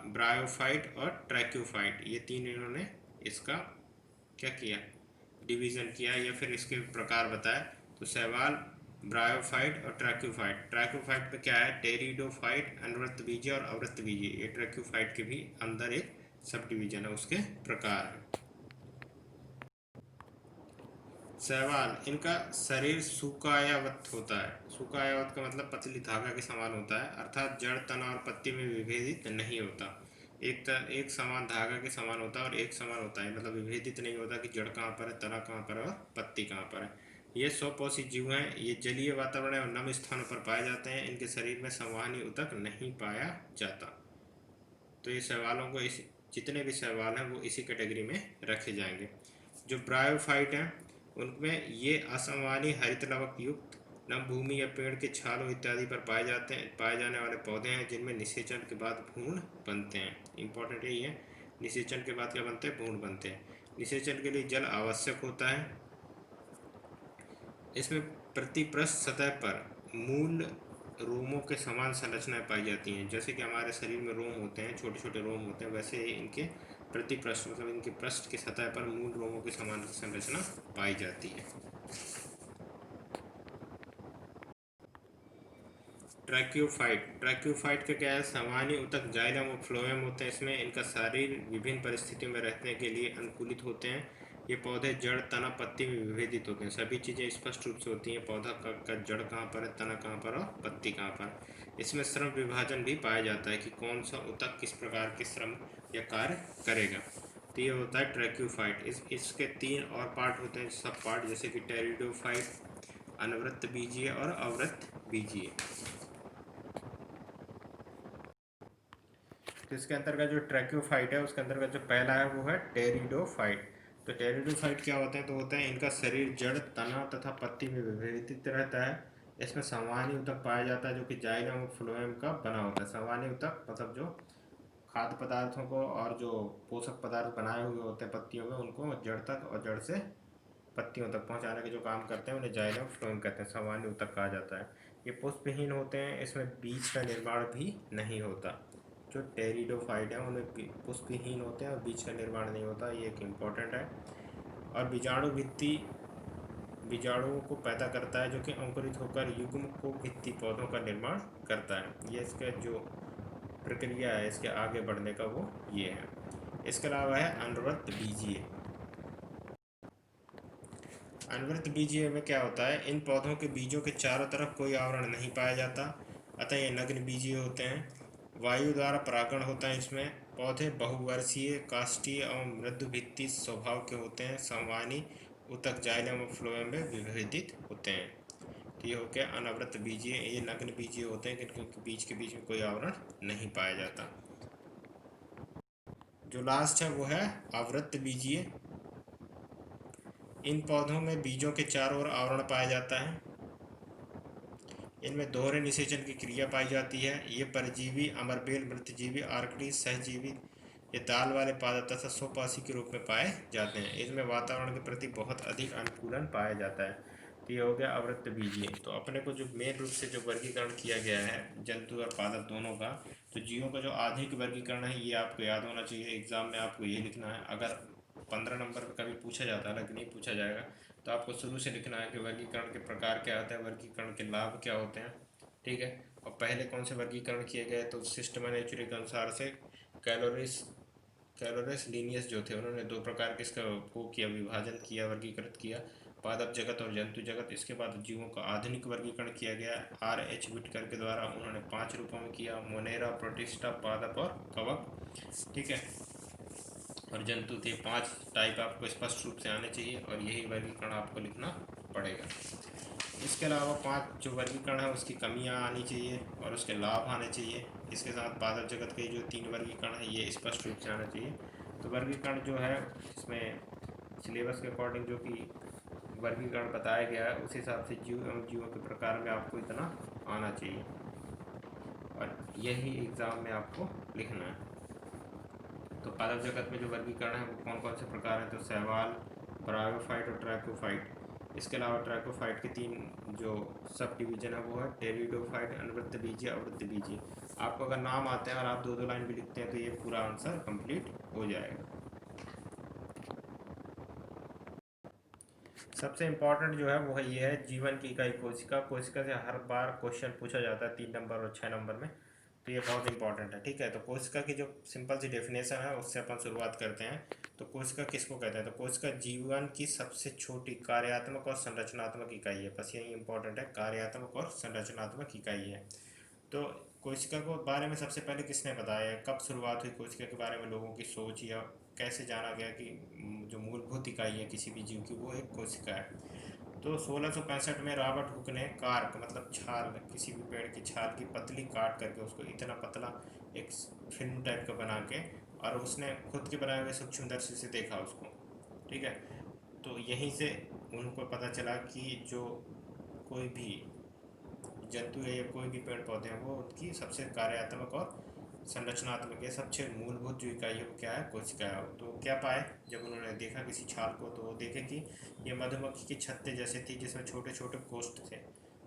ब्रायोफाइट और ट्रैक्योफाइट। ये 3 इन्होंने इसका क्या किया, डिवीज़न किया या फिर इसके प्रकार बताया। तो शैवाल, ब्रायोफाइट और ट्रैक्योफाइट। ट्रैक्योफाइट में क्या है, टेरिडोफाइट, अनवृत्तबीजीय और अवृत्तबीजीय। ये ट्रैक्योफाइट के भी अंदर एक सब डिवीजन है, उसके प्रकार है। शैवाल, इनका शरीर सूकायावत होता है। सूकायावत का मतलब पतली धागा के समान होता है, अर्थात जड़, तना और पत्ती में विभेदित नहीं होता। एक समान धागा के समान होता है और एक समान होता है, मतलब विभेदित नहीं होता कि जड़ कहाँ पर है, तना कहाँ पर है और पत्ती कहाँ पर है। ये स्वपोषी जीव हैं। ये जलीय वातावरण और नम स्थानों पर पाए जाते हैं। इनके शरीर में संवहनी ऊतक नहीं पाया जाता। तो ये शैवालों को जितने भी शैवाल हैं वो इसी कैटेगरी में रखे जाएंगे। जो ब्रायोफाइट हैं उनमें ये असंवहनी हरित लवक युक्त नम भूमि या पेड़ के छालों इत्यादि पर पाए जाने वाले पौधे हैं, जिनमें निषेचन के बाद भ्रूण बनते हैं। इंपॉर्टेंट यही है, निषेचन के बाद क्या बनते हैं, भ्रूण बनते हैं। निषेचन के लिए जल आवश्यक होता है। इसमें प्रतिपृष्ठ सतह पर मूल रोमों के समान संरचनाएं पाई जाती हैं। जैसे कि हमारे शरीर में रोम होते हैं, छोटे छोटे रोम होते हैं, वैसे ही इनके प्रतिपृष्ठ मतलब इनके पृष्ठ की सतह पर मूल रोमों की समान संरचना पाई जाती है। ट्रैक्योफाइट का क्या है, सामान्य ऊतक जाइलम और फ्लोएम होते हैं। इसमें इनका शरीर विभिन्न परिस्थितियों में रहने के लिए अनुकूलित होते हैं। ये पौधे जड़, तना, पत्ती में विभेदित होते हैं। सभी चीज़ें स्पष्ट रूप से होती हैं, पौधा का जड़ कहाँ पर है, तना कहाँ पर और पत्ती कहाँ पर। इसमें श्रम विभाजन भी पाया जाता है कि कौन सा ऊतक किस प्रकार के श्रम या कार्य करेगा। तो ये होता है ट्रैक्योफाइट। इसके 3 और पार्ट होते हैं, सब पार्ट, जैसे कि टेरिडोफाइट, अनवृत्त बीजीय और अवृत्त बीजीय। तो इसके अंतर्गत जो ट्रैक्योफाइट है उसके अंतर्गत जो पहला है वो है टेरिडोफाइट। तो टेरिडोफाइट क्या होते हैं, तो होते हैं इनका शरीर जड़, तना तथा पत्ती में विभेदित रहता है। इसमें संवहनी ऊतक पाया जाता है जो कि जाइलम और फ्लोएम का बना होता है। संवहनी ऊतक मतलब जो खाद्य पदार्थों को और जो पोषक पदार्थ बनाए हुए होते हैं पत्तियों में, उनको जड़ तक और जड़ से पत्तियों तक पहुंचाने के जो काम करते हैं उन्हें जाइलम फ्लोएम कहते हैं, संवहनी ऊतक कहा जाता है। ये पुष्पहीन होते हैं, इसमें बीज का निर्माण भी नहीं होता। जो टेरिडोफाइट है उनमें पुष्पहीन होते हैं और बीज का निर्माण नहीं होता, ये एक इम्पॉर्टेंट है। और बीजाणु भित्ति बीजाणुओं को पैदा करता है जो कि अंकुरित होकर युग्म को भित्ति पौधों का निर्माण करता है। ये इसका जो प्रक्रिया है इसके आगे बढ़ने का वो ये है। इसके अलावा है अनवृत्त बीजीय। अनवृत्त बीजीय में क्या होता है, इन पौधों के बीजों के चारों तरफ कोई आवरण नहीं पाया जाता, अतः ये नग्न बीजीय होते हैं। वायु द्वारा परागण होता है। इसमें पौधे बहुवर्षीय, काष्ठीय एवं मृदु भित्ति स्वभाव के होते हैं। संवहनी ऊतक जाइलम और फ्लोएम में विभेदित होते हैं। तो ये हो गया अनावृत बीजीय। ये नग्न बीजीय होते हैं क्योंकि बीज के बीच में कोई आवरण नहीं पाया जाता। जो लास्ट है वो है आवृत बीजीय। इन पौधों में बीजों के चारों ओर आवरण पाया जाता है। इनमें दोहरे निषेचन की क्रिया पाई जाती है। ये परजीवी, अमरबेल, मृतजीवी, आर्कड़ी, सहजीवी, ये दाल वाले पादप तथा सोपासी के रूप में पाए जाते हैं। इसमें वातावरण के प्रति बहुत अधिक अनुकूलन पाया जाता है। तो ये हो गया आवृत्त बीजीय। तो अपने को जो मेन रूप से जो वर्गीकरण किया गया है जंतु और पादप दोनों का, तो जीवों का जो आधुनिक वर्गीकरण है ये आपको याद होना चाहिए। एग्जाम में आपको ये लिखना है। अगर 15 नंबर पर कभी पूछा जाता है, हालांकि नहीं पूछा जाएगा, तो आपको शुरू से लिखना है कि वर्गीकरण के प्रकार क्या होते हैं, वर्गीकरण के लाभ क्या होते हैं। ठीक है। और पहले कौन से वर्गीकरण किए गए, तो सिस्टम नेचुरी के अनुसार से कैलोरीज कैलोरस लीनियस जो थे उन्होंने दो प्रकार के इसका वो किया, विभाजन किया, वर्गीकृत किया, पादप जगत और जंतु जगत। इसके बाद जीवों का आधुनिक वर्गीकरण किया गया R.H. विटकर के द्वारा। उन्होंने 5 रूपों में किया, मोनेरा, प्रोटिस्टा, पादप और कवक। ठीक है। और जंतु थे 5 टाइप, आपको स्पष्ट रूप से आने चाहिए और यही वर्गीकरण आपको लिखना पड़ेगा। इसके अलावा 5 जो वर्गीकरण है उसकी कमियां आनी चाहिए और उसके लाभ आने चाहिए। इसके साथ पादप जगत के जो 3 वर्गीकरण है ये स्पष्ट रूप से आना चाहिए। तो वर्गीकरण जो है इसमें सिलेबस के अकॉर्डिंग जो कि वर्गीकरण बताया गया है उस हिसाब से जीव एवं जीवों के प्रकार में आपको इतना आना चाहिए और यही एग्ज़ाम में आपको लिखना है। तो पादप जगत में जो वर्गीकरण है वो कौन कौन से प्रकार हैं, तो शैवाल, ब्रायोफाइट और ट्रैकोफाइट। इसके अलावा ट्रैकोफाइट के 3 जो सब डिवीजन है वो है टेरिडोफाइट, अनवृत्त बीजीय, अवृत्त बीजीय। आपको अगर नाम आते हैं और आप 2-2 लाइन भी लिखते हैं तो ये पूरा आंसर कंप्लीट हो जाएगा। सबसे इम्पोर्टेंट जो है वो है ये है जीवन की इकाई कोशिका। कोशिका से हर बार क्वेश्चन पूछा जाता है 3 नंबर और 6 नंबर में, तो ये बहुत इंपॉर्टेंट है। ठीक है। तो कोशिका की जो सिंपल सी डेफिनेशन है उससे अपन शुरुआत करते हैं। तो कोशिका किसको कहते हैं, तो कोशिका जीवन की सबसे छोटी कार्यात्मक और संरचनात्मक इकाई है। बस यही इंपॉर्टेंट है, कार्यात्मक और संरचनात्मक इकाई है। तो कोशिका को बारे में सबसे पहले किसने बताया है, कब शुरुआत हुई कोशिका के बारे में लोगों की सोच, या कैसे जाना गया कि जो मूलभूत इकाई है किसी भी जीव की वो एक कोशिका है। तो 1665 में रॉबर्ट हुक ने कार्क मतलब छाल, किसी भी पेड़ की छाल की पतली काट करके उसको इतना पतला एक फिल्म टाइप का बना के, और उसने खुद के बनाए हुए सूक्ष्मदर्शी से देखा उसको। ठीक है। तो यहीं से उनको पता चला कि जो कोई भी जंतु है या कोई भी पेड़ पौधे हैं वो उनकी सबसे कार्यात्मक और संरचनात्मक है, सबसे मूलभूत जो इकाई है वो क्या है, कोशिका है। तो क्या पाए जब उन्होंने देखा किसी छाल को, तो वो देखे कि ये मधुमक्खी की छत्ते जैसे थी जिसमें छोटे छोटे कोष्ठ थे।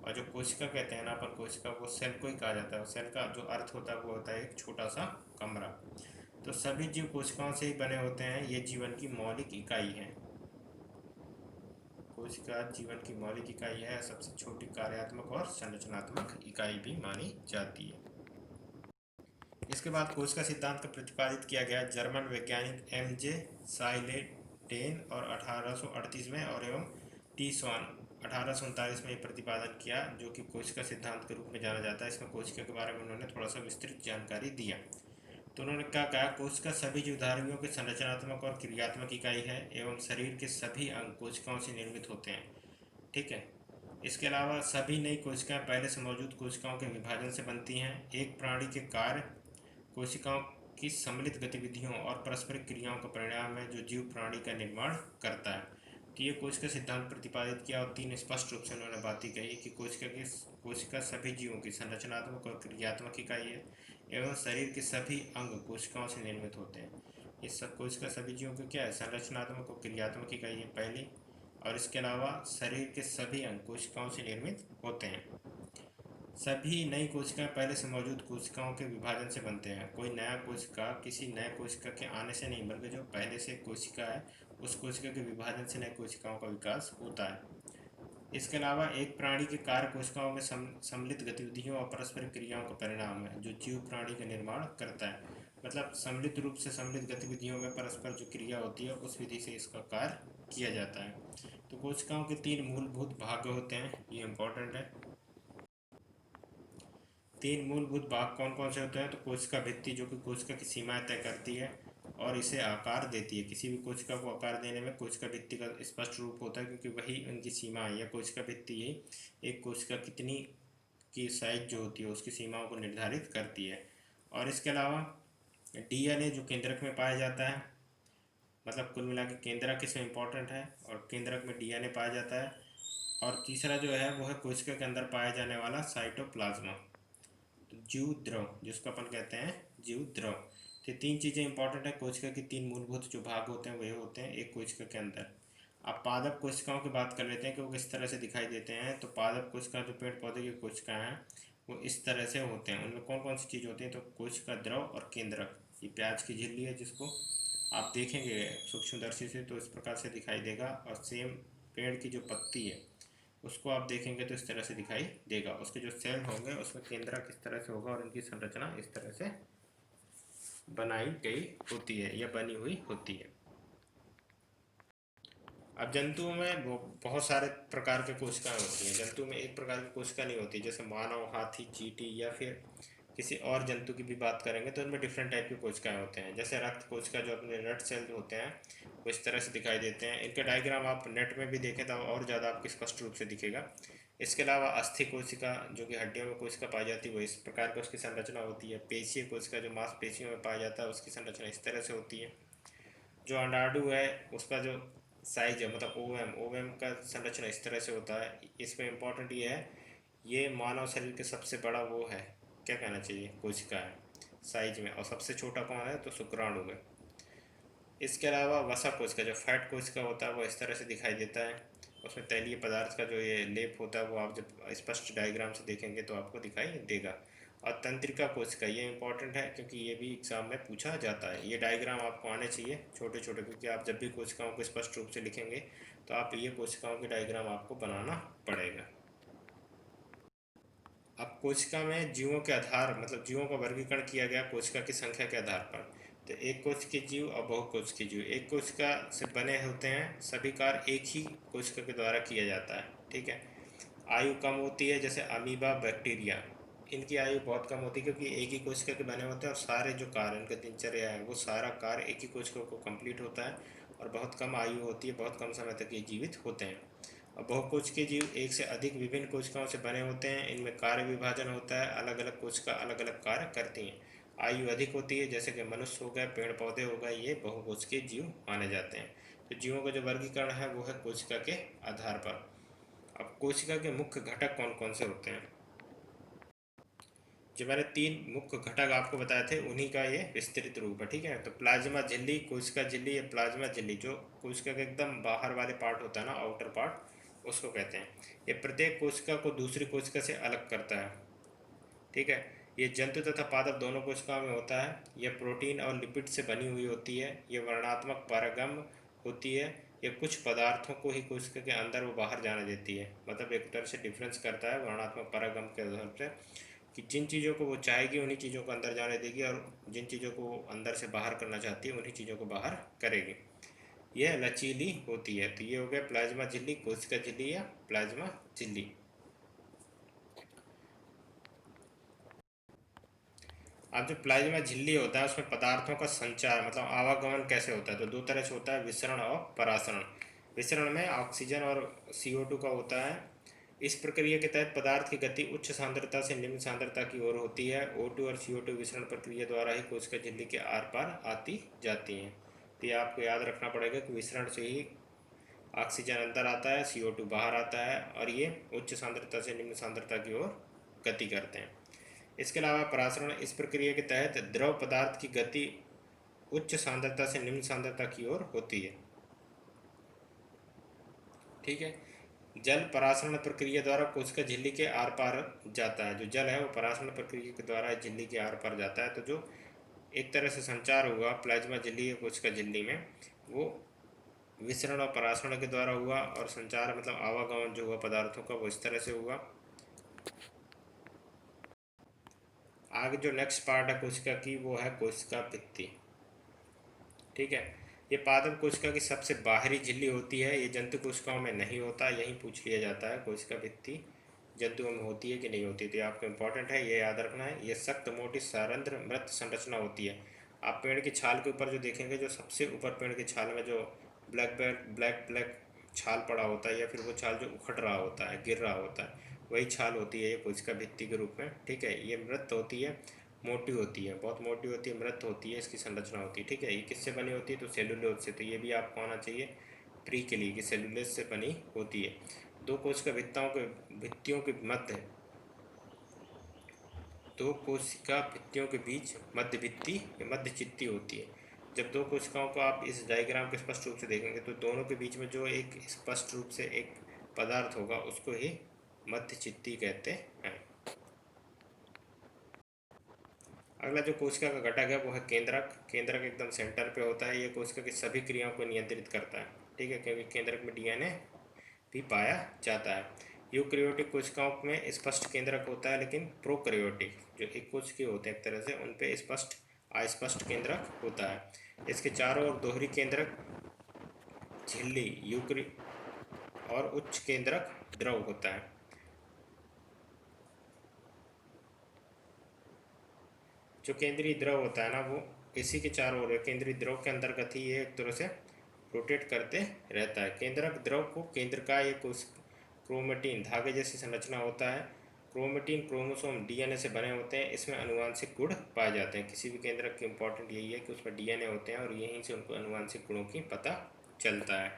और जो कोशिका कहते हैं ना अपन, कोशिका वो सेल को ही कहा जाता है। सेल का जो अर्थ होता है वो होता है एक छोटा सा कमरा। तो सभी जीव कोशिकाओं से ही बने होते हैं, ये जीवन की मौलिक इकाई है। कोशिका जीवन की मौलिक इकाई है, सबसे छोटी कार्यात्मक और संरचनात्मक इकाई भी मानी जाती है। इसके बाद कोशिका सिद्धांत का प्रतिपादित किया गया जर्मन वैज्ञानिक एम.जे. साइलेटेन और 1838 में, और एवं टी स्वान 1839 में ये प्रतिपादन किया, जो कि कोशिका सिद्धांत के रूप में जाना जाता है। इसमें कोशिका के बारे में उन्होंने थोड़ा सा विस्तृत जानकारी दिया। तो उन्होंने क्या कहा, कोशिका सभी जीवधारियों की संरचनात्मक और क्रियात्मक इकाई है एवं शरीर के सभी अंग कोशिकाओं से निर्मित होते हैं। ठीक है। इसके अलावा सभी नई कोशिकाएं पहले से मौजूद कोशिकाओं के विभाजन से बनती हैं। एक प्राणी के कार्य कोशिकाओं की सम्मिलित गतिविधियों और पारस्परिक क्रियाओं का परिणाम है जो जीव प्राणी का निर्माण करता है। तो ये कोशिका सिद्धांत प्रतिपादित किया और 3 स्पष्ट रूप से उन्होंने बात ही कही कि कोशिका सभी जीवों की संरचनात्मक और क्रियात्मक इकाई है एवं शरीर के सभी अंग कोशिकाओं से निर्मित होते हैं। ये सब कोशिका सभी जीवों की क्या है, संरचनात्मक और क्रियात्मक इकाई है पहली। और इसके अलावा शरीर के सभी अंग कोशिकाओं से निर्मित होते हैं। सभी नई कोशिकाएं पहले से मौजूद कोशिकाओं के विभाजन से बनते हैं। कोई नया कोशिका किसी नए कोशिका के आने से नहीं, बल्कि जो पहले से कोशिका है उस कोशिका के विभाजन से नई कोशिकाओं का विकास होता है। इसके अलावा एक प्राणी के कार्य कोशिकाओं में सम्मिलित गतिविधियों और परस्पर क्रियाओं का परिणाम है जो जीव प्राणी का निर्माण करता है। मतलब सम्मिलित रूप से सम्मिलित गतिविधियों में परस्पर जो क्रिया होती है उस विधि से इसका कार्य किया जाता है। तो कोशिकाओं के 3 मूलभूत भाग होते हैं, ये इंपॉर्टेंट है। 3 मूलभूत भाग कौन कौन से होते हैं, तो कोशिका भित्ति जो कि कोशिका की सीमाएं तय करती है। और इसे आकार देती है। किसी भी कोशिका को आकार देने में कोशिका भित्ति का स्पष्ट रूप होता है, क्योंकि वही उनकी सीमा है, या कोशिका भित्ति ही एक कोशिका कितनी की साइज जो होती है उसकी सीमाओं को निर्धारित करती है। और इसके अलावा डीएनए जो केंद्रक में पाया जाता है, मतलब कुल मिला के केंद्रक इसमें इम्पोर्टेंट है, और केंद्रक में डीएनए पाया जाता है। और तीसरा जो है वो है कोशिका के अंदर पाया जाने वाला साइटोप्लाज्मा, तो जीव द्रव जिसको अपन कहते हैं जीव द्रव। तो तीन चीज़ें इंपॉर्टेंट है कोशिका की, तीन मूलभूत जो भाग होते हैं वही होते हैं एक कोशिका के अंदर। अब पादप कोशिकाओं की बात कर लेते हैं कि वो किस तरह से दिखाई देते हैं। तो पादप कोशिका जो पेड़ पौधे की कोशिकाएं हैं वो इस तरह से होते हैं। उनमें कौन कौन सी चीज़ होती है, तो कोशिका द्रव और केंद्रक। ये प्याज की झिल्ली है जिसको आप देखेंगे सूक्ष्मदर्शी से तो इस प्रकार से दिखाई देगा, और सेम पेड़ की जो पत्ती है उसको आप देखेंगे तो इस तरह से दिखाई देगा। उसके जो सेल होंगे उसमें केंद्रक इस तरह से होगा, और इनकी संरचना इस तरह से बनाई गई होती है या बनी हुई होती है। अब जंतुओं में बहुत सारे प्रकार के कोशिकाएं होती हैं। जंतु में एक प्रकार की कोशिका नहीं होती, जैसे मानव, हाथी, चींटी या फिर किसी और जंतु की भी बात करेंगे तो इनमें डिफरेंट टाइप की कोशिकाएं होते हैं। जैसे रक्त कोशिका जो अपने रेड सेल होते हैं वो इस तरह से दिखाई देते हैं। इनके डायग्राम आप नेट में भी देखें तो और ज़्यादा आपको स्पष्ट रूप से दिखेगा। इसके अलावा अस्थि कोशिका जो कि हड्डियों में कोशिका पाई जाती है वो इस प्रकार की उसकी संरचना होती है। पेशीय कोशिका जो मांसपेशियों में पाया जाता है उसकी संरचना इस तरह से होती है। जो अंडाणु है उसका जो साइज है, मतलब ओवम ओवम का संरचना इस तरह से होता है। इसमें इम्पोर्टेंट ये है, ये मानव शरीर के सबसे बड़ा वो है, क्या कहना चाहिए, कोशिका है साइज में। और सबसे छोटा कौन है, तो शुक्राणु है। इसके अलावा वसा कोशिका जो फैट कोशिका होता है वो इस तरह से दिखाई देता है। उसमें तैलीय पदार्थ का जो ये लेप होता है वो आप जब स्पष्ट डायग्राम से देखेंगे तो आपको दिखाई देगा। और तंत्रिका कोशिका ये इंपॉर्टेंट है क्योंकि ये भी एग्जाम में पूछा जाता है। ये डायग्राम आपको आने चाहिए छोटे छोटे, क्योंकि आप जब भी कोशिकाओं को स्पष्ट रूप से लिखेंगे तो आप ये कोशिकाओं के डायग्राम आपको बनाना पड़ेगा। अब कोशिका में जीवों के आधार, मतलब जीवों का वर्गीकरण किया गया कोशिका की संख्या के आधार पर। तो एक कोशिकीय जीव और बहुकोशिकीय जीव। एक कोशिका से बने होते हैं, सभी कार्य एक ही कोशिका के द्वारा किया जाता है, ठीक है। आयु कम होती है, जैसे अमीबा, बैक्टीरिया, इनकी आयु बहुत कम होती है क्योंकि एक ही कोशिका के बने होते हैं, और सारे जो कार्य इनका दिनचर्या है वो सारा कार्य एक ही कोशिका को कंप्लीट होता है, और बहुत कम आयु होती है, बहुत कम समय तक ये जीवित होते हैं। और बहुकोशिकीय जीव एक से अधिक विभिन्न कोशिकाओं से बने होते हैं। इनमें कार्य विभाजन होता है, अलग अलग कोशिका अलग अलग कार्य करती हैं। आयु अधिक होती है, जैसे कि मनुष्य हो गए, पेड़ पौधे हो गए, ये बहुकोशिकीय जीव माने जाते हैं। तो जीवों का जो वर्गीकरण है वो है कोशिका के आधार पर। अब कोशिका के मुख्य घटक कौन कौन से होते हैं, जो मैंने तीन मुख्य घटक आपको बताए थे उन्हीं का ये विस्तृत रूप है, ठीक है। तो प्लाज्मा झिल्ली, कोशिका झिल्ली या प्लाज्मा झिल्ली, जो कोशिका के एकदम बाहर वाले पार्ट होता है ना, आउटर पार्ट, उसको कहते हैं। ये प्रत्येक कोशिका को दूसरी कोशिका से अलग करता है, ठीक है। ये जंतु तथा पादप दोनों कोशिकाओं में होता है। यह प्रोटीन और लिपिड से बनी हुई होती है। यह वर्णात्मक पारगम्य होती है। ये कुछ पदार्थों को ही कोशिका के अंदर वो बाहर जाने देती है, मतलब एक तरह से डिफरेंस करता है वर्णात्मक पारगम्य के आधार से, कि जिन चीज़ों को वो चाहेगी उन्हीं चीज़ों को अंदर जाने देगी, और जिन चीज़ों को वो अंदर से बाहर करना चाहती है उन्हीं चीज़ों को बाहर करेगी। यह लचीली होती है। तो ये हो गया प्लाज्मा झिल्ली, कोशिका झिल्ली या प्लाज्मा झिल्ली। अब जो प्लाज्मा झिल्ली होता है उसमें पदार्थों का संचार, मतलब आवागमन कैसे होता है, तो दो तरह से होता है, विसरण और परासरण। विसरण में ऑक्सीजन और CO2 का होता है। इस प्रक्रिया के तहत पदार्थ की गति उच्च सांद्रता से निम्न सांद्रता की ओर होती है। O2 और CO2 विसरण प्रक्रिया द्वारा ही कोशिका झिल्ली के आर पार आती जाती हैं। तो ये आपको याद रखना पड़ेगा कि विसरण से ही ऑक्सीजन अंदर आता है, CO2 बाहर आता है, और ये उच्च सांद्रता से निम्न सांद्रता की ओर गति करते हैं। इसके अलावा परासरण, इस प्रक्रिया के तहत द्रव पदार्थ की गति उच्च सांद्रता से निम्न सांद्रता की ओर होती है, ठीक है। जल परासरण प्रक्रिया द्वारा कोशिका झिल्ली के आर पार जाता है। जो जल है वो परासरण प्रक्रिया के द्वारा झिल्ली के आर पार जाता है। तो जो एक तरह से संचार हुआ प्लाज्मा झिल्ली या कोशिका झिल्ली में, वो विसरण और परासरण के द्वारा हुआ, और संचार मतलब आवागमन जो हुआ पदार्थों का वो इस तरह से हुआ। आगे जो नेक्स्ट पार्ट है कोशिका की वो है कोशिका भित्ति, ठीक है। ये पादप कोशिका की सबसे बाहरी झिल्ली होती है। ये जंतु कोशिकाओं में नहीं होता, यही पूछ लिया जाता है कोशिका भित्ति जंतुओं में होती है कि नहीं होती। तो ये आपको इंपॉर्टेंट है, ये याद रखना है। ये सख्त मोटी सारंध्र मृत संरचना होती है। आप पेड़ की छाल के ऊपर जो देखेंगे, जो सबसे ऊपर पेड़ की छाल में जो ब्लैक ब्लैक ब्लैक छाल पड़ा होता है, या फिर वो छाल जो उखड़ रहा होता है, गिर रहा होता है, वही छाल होती है ये कोशिका भित्ति के रूप में। ठीक है, ये मृत होती है, मोटी होती है, बहुत मोटी होती है, मृत होती है, इसकी संरचना होती है। ठीक है, ये किससे बनी होती है? तो सेलुलोज से। तो ये भी आपको आना चाहिए प्री के लिए कि सेलुलोज से बनी होती है। दो कोशिका भित्तियों के मध्य, दो कोशिका भित्तियों के बीच मध्य भित्ति या मध्य चित्ती होती है। जब दो कोशिकाओं को आप इस डायग्राम के स्पष्ट रूप से देखेंगे तो दोनों के बीच में जो एक स्पष्ट रूप से एक पदार्थ होगा उसको ही मध्य चित्ती कहते हैं। अगला जो कोशिका का घटक है वो है केंद्रक। केंद्रक एकदम सेंटर पे होता है, ये कोशिका की सभी क्रियाओं को नियंत्रित करता है। ठीक है, क्योंकि केंद्रक में डीएनए भी पाया जाता है। यूकैरियोटिक कोशिकाओं में स्पष्ट केंद्रक होता है, लेकिन प्रोकैरियोटिक जो एक कोशिकीय होते हैं एक तरह से, उन पे स्पष्ट अस्पष्ट केंद्रक होता है। इसके चारों ओर दोहरी केंद्रक झिल्ली यूकरी और उच्च केंद्रक द्रव होता है। जो केंद्रीय द्रव होता है ना, वो इसी के चारों ओर केंद्रीय द्रव के अंतर्गत ही ये एक तरह से रोटेट करते रहता है। केंद्रक द्रव को केंद्रकाय क्रोमेटिन धागे जैसी संरचना होता है। क्रोमेटिन क्रोमोसोम डीएनए से बने होते हैं, इसमें आनुवांशिक गुण पाए जाते हैं। किसी भी केंद्रक की इंपॉर्टेंट यही है कि उसमें डीएनए होते हैं और यहीं से उनको आनुवांशिक गुणों की पता चलता है।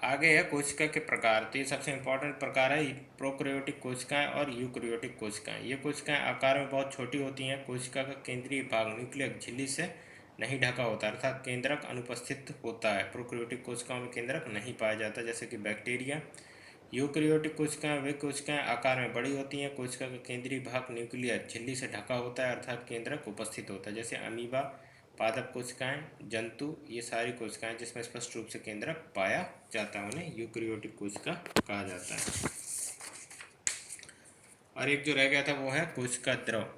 आगे है कोशिका के प्रकार। तो ये सबसे इंपॉर्टेंट प्रकार है प्रोकैरियोटिक कोशिकाएं और यूकैरियोटिक कोशिकाएं। ये कोशिकाएं आकार में बहुत छोटी होती हैं। कोशिका का केंद्रीय भाग न्यूक्लियस झिल्ली से नहीं ढका होता, अर्थात केंद्रक अनुपस्थित होता है। प्रोकैरियोटिक कोशिकाओं में केंद्रक नहीं पाया जाता, जैसे कि बैक्टीरिया। यूकैरियोटिक कोशिकाएं वे कोशिकाएं आकार में बड़ी होती हैं। कोशिका का केंद्रीय भाग न्यूक्लियस झिल्ली से ढका होता है, अर्थात केंद्रक उपस्थित होता है, जैसे अमीबा, पादप कोशिकाएं, जंतु। ये सारी कोशिकाएं जिसमें स्पष्ट रूप से केंद्रक पाया जाता है उन्हें यूकैरियोटिक कोशिका कहा जाता है। और एक जो रह गया था वो है कोशिका द्रव।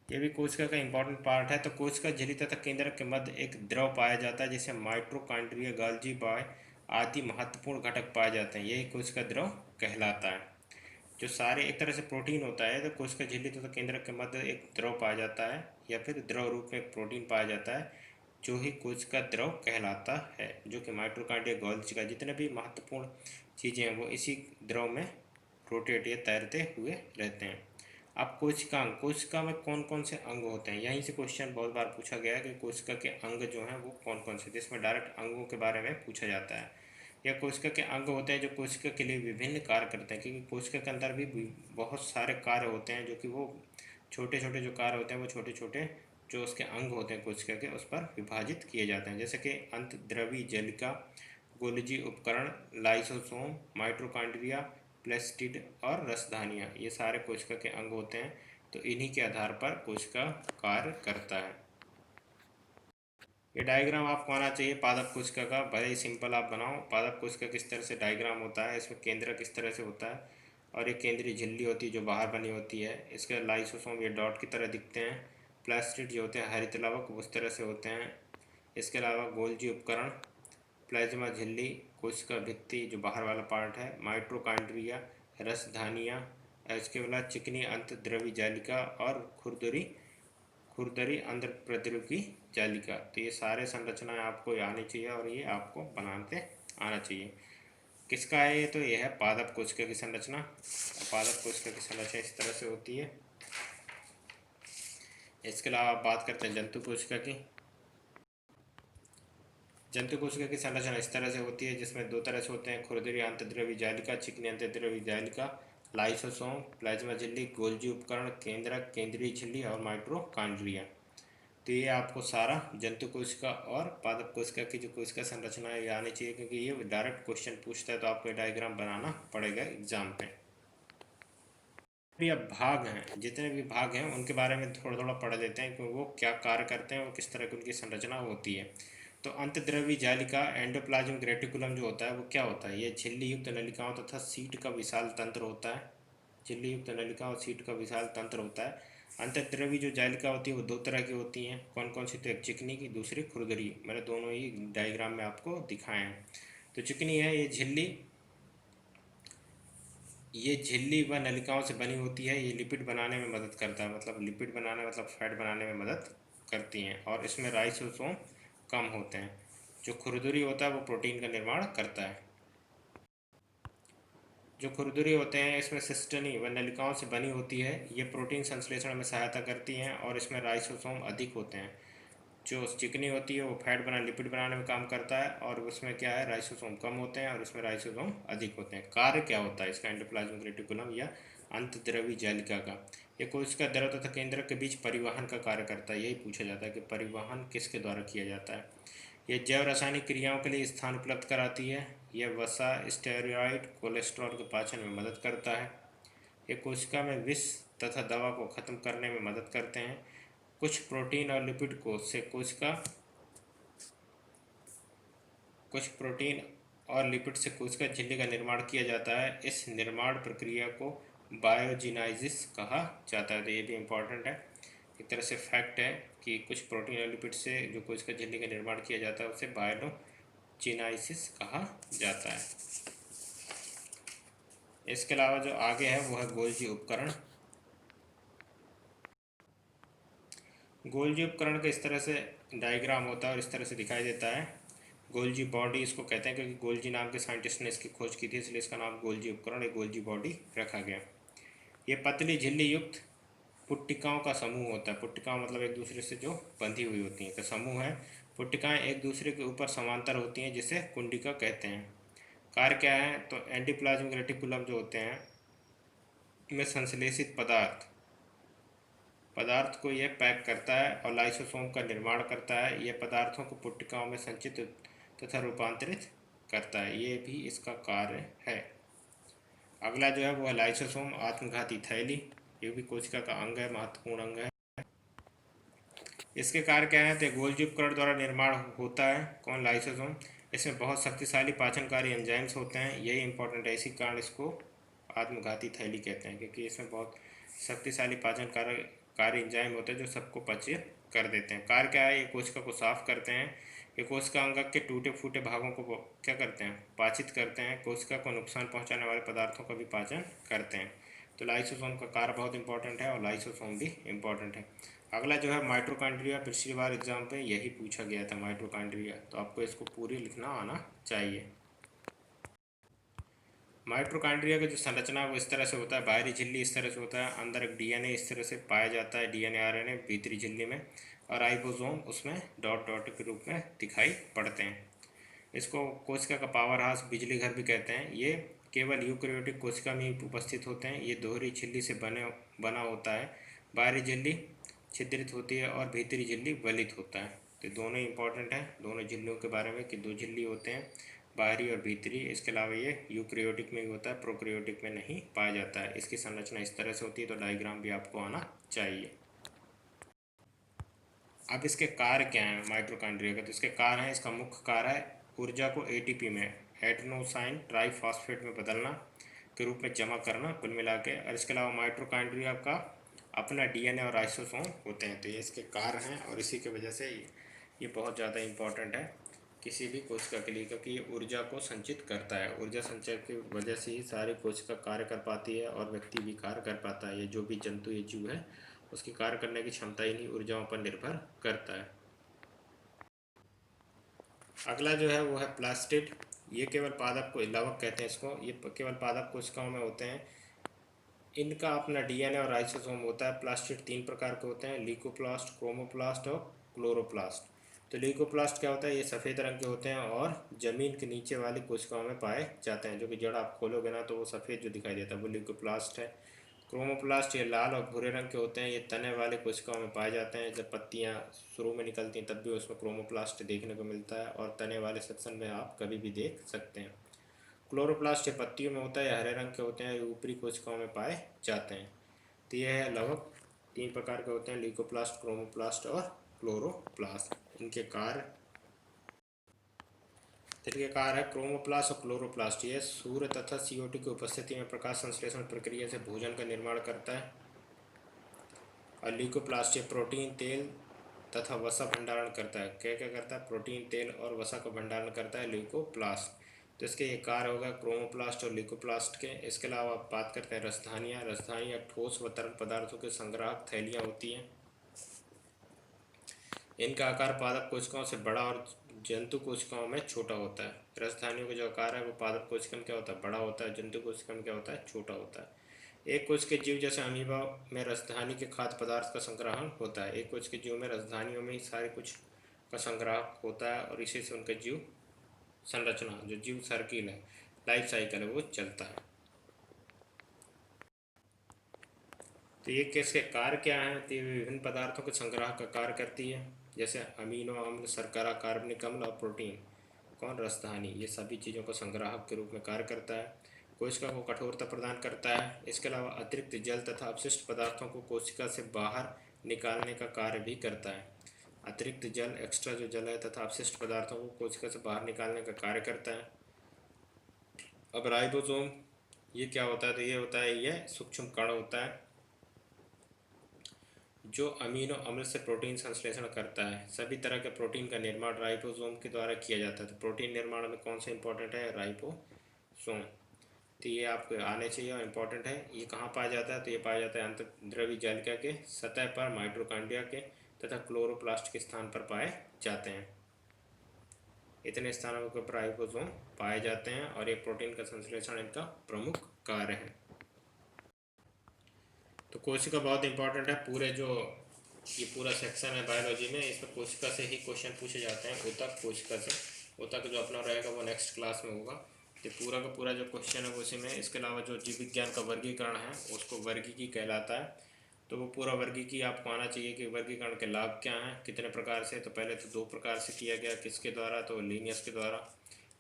ये भी कोशिका का इंपॉर्टेंट पार्ट है। तो कोशिका झिल्ली तथा केंद्रक के मध्य एक द्रव पाया जाता है, जिसे माइटोकॉन्ड्रिया, गोल्जी बाय आदि महत्वपूर्ण घटक पाए जाते हैं। यही कोशिका द्रव कहलाता है। जो सारे एक तरह से प्रोटीन होता है, तो कोशिका झिल्ली तथा केंद्रक के मध्य एक द्रव पाया जाता है, या फिर द्रव रूप में एक प्रोटीन पाया जाता है, जो ही कोशिका द्रव कहलाता है। जो कि माइटोकॉन्ड्रिया, गोल्जी का जितने भी महत्वपूर्ण चीज़ें हैं वो इसी द्रव में रोटेट या तैरते हुए रहते हैं। अब कोशिकांग, कोशिका में कौन कौन से अंग होते हैं? यहीं से क्वेश्चन बहुत बार पूछा गया है कि कोशिका के अंग जो हैं वो कौन कौन से, जिसमें डायरेक्ट अंगों के बारे में पूछा जाता है। या कोशिका के अंग होते हैं जो कोशिका के लिए विभिन्न कार्य करते हैं, क्योंकि कोशिका के अंदर भी बहुत सारे कार्य होते हैं, जो कि वो छोटे छोटे जो कार्य होते हैं वो छोटे छोटे जो उसके अंग होते हैं कोशिका के, उस पर विभाजित किए जाते हैं। जैसे कि अंतद्रवी जालिका, गोल्जी उपकरण, लाइसोसोम, माइटोकॉन्ड्रिया, प्लास्टिड और रसधानियाँ, ये सारे कोशिका के अंग होते हैं। तो इन्हीं के आधार पर कोशिका कार्य करता है। ये डायग्राम आपको आना चाहिए पादप कोशिका का, बड़े ही सिंपल आप बनाओ। पादप कोशिका किस तरह से डायग्राम होता है, इसमें केंद्र किस तरह से होता है, और ये केंद्रीय झिल्ली होती है जो बाहर बनी होती है। इसके लाइसोसोम ये डॉट की तरह दिखते हैं। प्लास्टिड जो होते हैं हरित लवक, उस तरह से होते हैं। इसके अलावा गोल्जी उपकरण, प्लाज्मा झिल्ली, कोशिका भित्ति जो बाहर वाला पार्ट है, माइटोकॉन्ड्रिया, रसधानियाँ, इसके अलावा चिकनी अंतद्रवी जालिका और खुरदरी अंध्र प्रतिरूप की जालिका। तो ये सारे संरचनाएं आपको आनी चाहिए और ये आपको बनाते आना चाहिए। किसका है ये? तो ये है पादप कोशिका की संरचना। पादप कोशिका की संरचना इस तरह से होती है। इसके अलावा आप बात करते हैं जंतु कोशिका की। जंतु कोशिका की संरचना इस तरह से होती है, जिसमें दो तरह से होते हैं, खुरदरी अंतद्रवी जालिका, चिकनी अंतद्रवी जालिका, लाइसोसोम, प्लाज्मा झिल्ली, गोल्जी उपकरण, केंद्रक, केंद्रीय झिल्ली और माइटोकॉन्ड्रिया। तो ये आपको सारा जंतु कोशिका और पादप कोशिका की जो कोशिका संरचना है ये आनी चाहिए, क्योंकि ये डायरेक्ट क्वेश्चन पूछता है, तो आपको डायग्राम बनाना पड़ेगा एग्जाम पे। भी अब भाग हैं, जितने भी भाग हैं उनके बारे में थोड़ा थोड़ा पढ़ लेते हैं कि वो क्या कार्य करते हैं और किस तरह की उनकी संरचना होती है। तो अंतद्रवी जालिका एंडोप्लाज्म रेटिकुलम जो होता है वो क्या होता है? ये झिल्ली युक्त नलिकाओं तथा सीट का विशाल तंत्र होता है। झिल्ली युक्त नलिका और सीट का विशाल तंत्र होता है। अंतद्रवी जो जालिका होती है वो दो तरह की होती हैं। कौन कौन सी? तो एक चिकनी की, दूसरी खुरदरी। मैंने दोनों ही डायग्राम में आपको दिखाए हैं। तो चिकनी है ये झिल्ली ये झिल्ली व नलिकाओं से बनी होती है। ये लिपिड बनाने में मदद करता है, मतलब लिपिड बनाने मतलब फैट बनाने में मदद करती हैं। और इसमें राइसोसोम कम होते हैं। जो खुरदुरी होता है वो प्रोटीन का निर्माण करता है। जो खुरदुरी होते हैं इसमें सिस्टनी व नलिकाओं से बनी होती है। ये प्रोटीन संश्लेषण में सहायता करती हैं और इसमें राइसोसोम अधिक होते हैं। जो चिकनी होती है वो फैट बना लिपिड बनाने में काम करता है, और उसमें क्या है, राइसोसोम कम होते हैं और इसमें राइसोसोम अधिक होते हैं। कार्य क्या होता है इसका एंडोप्लाज्मिक रेटिकुलम या अंतद्रव्यी जालिका का? ये कोशिका द्रव तथा केंद्रक के बीच परिवहन का कार्य करता है। यही पूछा जाता है कि परिवहन किसके द्वारा किया जाता है। ये जैव रासायनिक क्रियाओं के लिए स्थान उपलब्ध कराती है। यह वसा, स्टेरॉयड, कोलेस्ट्रॉल के पाचन में मदद करता है। ये कोशिका में विष तथा दवा को खत्म करने में मदद करते हैं। कुछ प्रोटीन और लिपिड कोश से कोशिका कुछ प्रोटीन और लिपिड से कोशिका झिल्ली का निर्माण किया जाता है। इस निर्माण प्रक्रिया को बायोजिनाइजिस कहा जाता है। तो ये भी इम्पोर्टेंट है, एक तरह से फैक्ट है कि कुछ प्रोटीन और लिपिड से जो कोशिका झिल्ली का निर्माण किया जाता है उसे बायोजिनाइसिस कहा जाता है। इसके अलावा जो आगे है वो है गोल्जी उपकरण। गोल्जी उपकरण का इस तरह से डायग्राम होता है और इस तरह से दिखाई देता है। गोल्जी बॉडी इसको कहते हैं क्योंकि गोल्जी नाम के साइंटिस्ट ने इसकी खोज की थी, इसलिए इसका नाम गोल्जी उपकरण या गोल्जी बॉडी रखा गया। ये पतली झिल्ली युक्त पुट्टिकाओं का समूह होता है। पुट्टिकाओं मतलब एक दूसरे से जो बंधी हुई होती हैं का समूह है। पुट्टिकाएं एक दूसरे के ऊपर समांतर होती हैं जिसे कुंडिका कहते हैं। कार्य क्या है, तो एंडोप्लाज्मिक रेटिकुलम जो होते हैं में संश्लेषित पदार्थ को यह पैक करता है और लाइसोसोम का निर्माण करता है। यह पदार्थों को पुट्टिकाओं में संचित तथा रूपांतरित करता है। ये भी इसका कार्य है। अगला जो है वो है लाइसोसोम, आत्मघाती थैली। ये भी कोशिका का अंग है, महत्वपूर्ण अंग है। इसके कार्य क्या है, तो गोल्जी उपकरण द्वारा निर्माण होता है। कौन, लाइसोसोम। इसमें बहुत शक्तिशाली पाचनकारी एंजाइम्स होते हैं, यही इंपॉर्टेंट है, इसी कारण इसको आत्मघाती थैली कहते हैं, क्योंकि इसमें बहुत शक्तिशाली पाचनकारी एंजाइम होते हैं जो सबको पचे कर देते हैं। कार्य क्या है, ये कोशिका को साफ करते हैं। ये कोशिका अंग के टूटे फूटे भागों को क्या करते हैं, पाचित करते हैं। कोशिका को नुकसान पहुंचाने वाले पदार्थों का भी पाचन करते हैं। तो लाइसोसोम का कार्य बहुत इंपॉर्टेंट है और लाइसोसोम भी इंपॉर्टेंट है। अगला जो है माइटोकॉन्ड्रिया, पिछली बार एग्जाम पे यही पूछा गया था माइटोकॉन्ड्रिया, तो आपको इसको पूरी लिखना आना चाहिए। माइटोकॉन्ड्रिया का जो संरचना है वो इस तरह से होता है। बाहरी झिल्ली इस तरह से होता है, अंदर एक डीएनए इस तरह से पाया जाता है, डीएनए आरएनए भीतरी झिल्ली में, और राइबोसोम उसमें डॉट डॉट के रूप में दिखाई पड़ते हैं। इसको कोशिका का पावर हाउस, बिजली घर भी कहते हैं। ये केवल यूकेरियोटिक कोशिका में ही उपस्थित होते हैं। ये दोहरी झिल्ली से बना होता है। बाहरी झिल्ली छिद्रित होती है और भीतरी झिल्ली वलित होता है। तो दोनों इंपॉर्टेंट है दोनों झिल्लियों के बारे में कि दो झिल्ली होते हैं, बाहरी और भीतरी। इसके अलावा ये यूकेरियोटिक में ही होता है, प्रोकैरियोटिक में नहीं पाया जाता है। इसकी संरचना इस तरह से होती है, तो डायग्राम भी आपको आना चाहिए। अब इसके कार्य क्या हैं माइटोकॉन्ड्रिया के, तो इसके कार्य हैं, इसका मुख्य कार्य है ऊर्जा को एटीपी में, एडेनोसाइन ट्राइफॉस्फेट में बदलना के रूप में जमा करना कुल मिला के। और इसके अलावा माइटोकॉन्ड्रिया का अपना डीएनए और राइसोसोम होते हैं। तो ये इसके कार्य हैं और इसी की वजह से ये बहुत ज़्यादा इम्पोर्टेंट है किसी भी कोशिका के लिए, क्योंकि ये ऊर्जा को संचित करता है। ऊर्जा संचय की वजह से ही सारी कोशिका कार्य कर पाती है और व्यक्ति भी कार्य कर पाता है। ये जो भी जंतु ये जीव है उसकी कार्य करने की क्षमता ही नहीं ऊर्जाओं पर निर्भर करता है। अगला जो है वो है प्लास्टिड। ये केवल पादप को लवक कहते हैं इसको, ये केवल पादप कोशिकाओं में होते हैं। इनका अपना डीएनए और राइसोसोम होता है। प्लास्टिड तीन प्रकार के होते हैं, ल्यूकोप्लास्ट, क्रोमोप्लास्ट और क्लोरोप्लास्ट। तो ल्यूकोप्लास्ट क्या होता है, ये सफ़ेद रंग के होते हैं और ज़मीन के नीचे वाली कोशिकाओं में पाए जाते हैं। जो कि जड़ आप खोलोगे ना तो वो सफ़ेद जो दिखाई देता है वो ल्यूकोप्लास्ट है। क्रोमोप्लास्ट ये लाल और भूरे रंग के होते हैं, ये तने वाले कोशिकाओं में पाए जाते हैं। जब पत्तियां शुरू में निकलती हैं तब भी उसमें क्रोमोप्लास्ट देखने को मिलता है, और तने वाले सेक्शन में आप कभी भी देख सकते हैं। क्लोरोप्लास्ट ये पत्तियों में होता है, हरे रंग के होते हैं, ये ऊपरी कोशिकाओं में पाए जाते हैं। तो यह है लवक, तीन प्रकार के होते हैं, ल्यूकोप्लास्ट, क्रोमोप्लास्ट और क्लोरोप्लास्ट। इनके कार्य है क्रोमोप्लास्ट और क्लोरोप्लास्ट। ये सूर्य तथा CO2 की उपस्थिति में प्रकाश संश्लेषण प्रक्रिया से भोजन का निर्माण करता है। और ल्यूकोप्लास्ट ये प्रोटीन, तेल तथा वसा भंडारण करता है। क्या क्या करता है, प्रोटीन, तेल और वसा का भंडारण करता है ल्यूकोप्लास्ट। तो इसके ये कार्य होगा क्रोमोप्लास्ट और ल्यूकोप्लास्ट के। इसके अलावा आप बात करते हैं रसधानियाँ। रसधानियाँ ठोस व तरल पदार्थों के संग्राहक थैलियाँ होती हैं। इनका आकार पादप कोशिकाओं से बड़ा और जंतु कोशिकाओं में छोटा होता है। रसधानियों का जो आकार है वो पादप कोशिका में क्या होता है, बड़ा होता है, जंतु कोशिका में क्या होता है, छोटा होता है। एक कोश के जीव जैसे अमीबा में रसधानी के खाद्य पदार्थ का संग्रहण होता है। एक कोश के जीव में रसधानियों में ही सारे कुछ का संग्रह होता है और इसी से उनका जीव संरचना, जो जीव सर्किल है, लाइफ साइकिल है, वो चलता है। तो ये किसके कार्य क्या है, तो ये विभिन्न पदार्थों के संग्रह का कार्य करती है, जैसे अमीनो अम्ल, शर्करा, कार्बनिक अम्ल और प्रोटीन। कौन, रसधानी, ये सभी चीज़ों का संग्राहक के रूप में कार्य करता है। कोशिका को कठोरता प्रदान करता है। इसके अलावा अतिरिक्त जल तथा अपशिष्ट पदार्थों को कोशिका से बाहर निकालने का कार्य भी करता है। अतिरिक्त जल, एक्स्ट्रा जो जल है, तथा अपशिष्ट पदार्थों को कोशिका से बाहर निकालने का कार्य करता है। अब राइबोसोम ये क्या होता है, तो ये होता है, यह सूक्ष्म कण होता है जो अमीनो अम्ल से प्रोटीन संश्लेषण करता है। सभी तरह के प्रोटीन का निर्माण राइबोसोम के द्वारा किया जाता है। तो प्रोटीन निर्माण में कौन सा इंपॉर्टेंट है, राइबोसोम। तो ये आपको आने चाहिए और इम्पॉर्टेंट है। ये कहाँ पाया जाता है, तो ये पाया जाता है अंतर्द्रव्य जालिका के सतह पर, माइटोकॉन्ड्रिया के तथा क्लोरोप्लास्ट के स्थान पर पाए जाते हैं। इतने स्थानों के ऊपर राइबोसोम पाए जाते हैं और ये प्रोटीन का संश्लेषण इनका प्रमुख कार्य है। तो कोशिका बहुत इंपॉर्टेंट है। पूरे जो ये पूरा सेक्शन है बायोलॉजी में, इसमें कोशिका से ही क्वेश्चन पूछे जाते हैं, ऊतक कोशिका से। ऊतक जो अपना रहेगा वो नेक्स्ट क्लास में होगा। तो पूरा का पूरा जो क्वेश्चन है वो उसी में। इसके अलावा जो जीव विज्ञान का वर्गीकरण है उसको वर्गीकी कहलाता है। तो वो पूरा वर्गीकी आपको आना चाहिए कि वर्गीकरण के लाभ क्या हैं, कितने प्रकार से। तो पहले तो 2 प्रकार से किया गया, किसके द्वारा, तो लिनियस के द्वारा।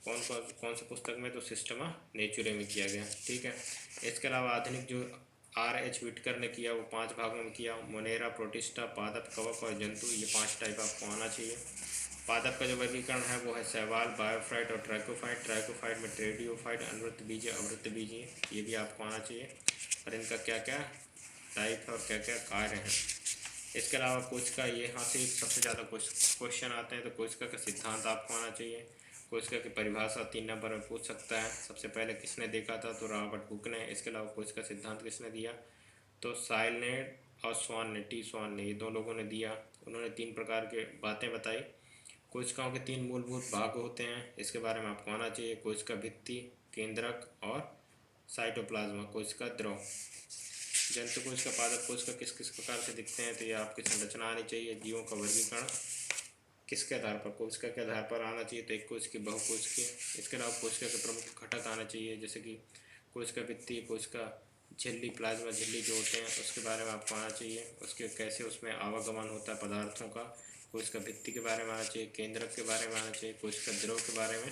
कौन सी पुस्तक में, तो सिस्टमा नेचुरे में किया गया, ठीक है। इसके अलावा आधुनिक जो R.H. विटकर ने किया वो 5 भागों में किया। मोनेरा, प्रोटिस्टा, पादप, कवक और जंतु, ये 5 टाइप आपको आना चाहिए। पादप का जो वर्गीकरण है वो है शैवाल, बायोफाइट और ट्राइकोफाइट। ट्राइकोफाइट में ट्रेडियोफाइट, अनवृत्तबीजीय, अवृत्तबीजीय, ये भी आपको आना चाहिए और इनका क्या क्या टाइप है और क्या क्या कार्य हैं। इसके अलावा कोशिका, ये यहाँ से सबसे ज़्यादा क्वेश्चन आते हैं। तो कोशिका का सिद्धांत आपको आना चाहिए। कोशिका की परिभाषा 3 नंबर में पूछ सकता है। सबसे पहले किसने देखा था, तो रॉबर्ट हुक ने। इसके अलावा कोशिका सिद्धांत किसने दिया, तो साइलनेट और स्वान ने, टी स्वान ने, ये 2 लोगों ने दिया। उन्होंने 3 प्रकार के बातें बताई। कोशिकाओं के 3 मूलभूत भाग होते हैं, इसके बारे में आपको आना चाहिए। कोशिका भित्ति, केंद्रक और साइटोप्लाज्मा, कोशिका द्रव। जंतु कोशिका, पादप कोशिका किस किस प्रकार से दिखते हैं, तो ये आपकी संरचना आनी चाहिए। जीवों का वर्गीकरण किसके आधार पर, कोशिका के आधार पर आना चाहिए। तो एक कोशिकीय, बहुकोशिकीय। इसके अलावा कोशिका के प्रमुख घटक आना चाहिए, जैसे कि कोशिका भित्ति, कोशिका झिल्ली, प्लाज्मा झिल्ली जो होते हैं उसके बारे में आपको आना चाहिए। उसके कैसे उसमें आवागमन होता है पदार्थों का, कोशिका भित्ति के बारे में आना चाहिए। केंद्रक के बारे में आना चाहिए। कोशिका द्रव के बारे में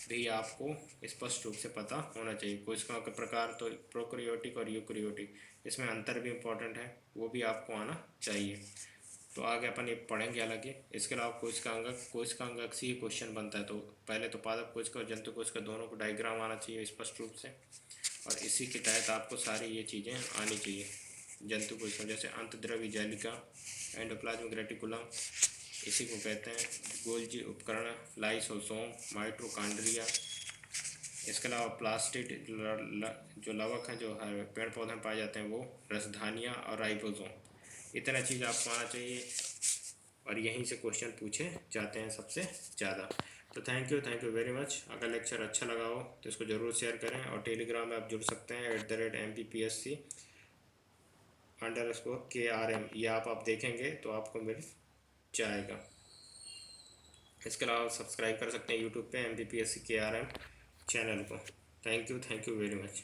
भी आपको स्पष्ट रूप से पता होना चाहिए। कोशिकाओं के प्रकार, तो प्रोकैरियोटिक और यूकैरियोटिक, इसमें अंतर भी इम्पोर्टेंट है, वो भी आपको आना चाहिए। तो आगे अपन ये पढ़ेंगे अलग ही। इसके अलावा कोशिका अंगक से ही क्वेश्चन बनता है। तो पहले तो पादप कोशिका और जंतु कोशिका दोनों को डायग्राम आना चाहिए स्पष्ट रूप से, और इसी के तहत आपको सारी ये चीज़ें आनी चाहिए। जंतु कोशिका जैसे अंतद्रव्य जालिका, एंडोप्लाज्मिक रेटिकुलम, इसी को कहते हैं गोल्जी उपकरण, लाइसोसोम, माइटोकॉन्ड्रिया। इसके अलावा प्लास्टिड जो लवक हैं, जो पेड़ पौधे में पाए जाते हैं, वो रसधानियाँ और राइबोसोम। इतना चीज़ आपको आना चाहिए और यहीं से क्वेश्चन पूछे जाते हैं सबसे ज़्यादा। तो थैंक यू वेरी मच। अगर लेक्चर अच्छा लगा हो तो इसको ज़रूर शेयर करें और टेलीग्राम में आप जुड़ सकते हैं @MPPSC_KRM, ये आप देखेंगे तो आपको मिल जाएगा। इसके अलावा सब्सक्राइब कर सकते हैं यूट्यूब पे MPPSC KRM चैनल को। Thank you very much.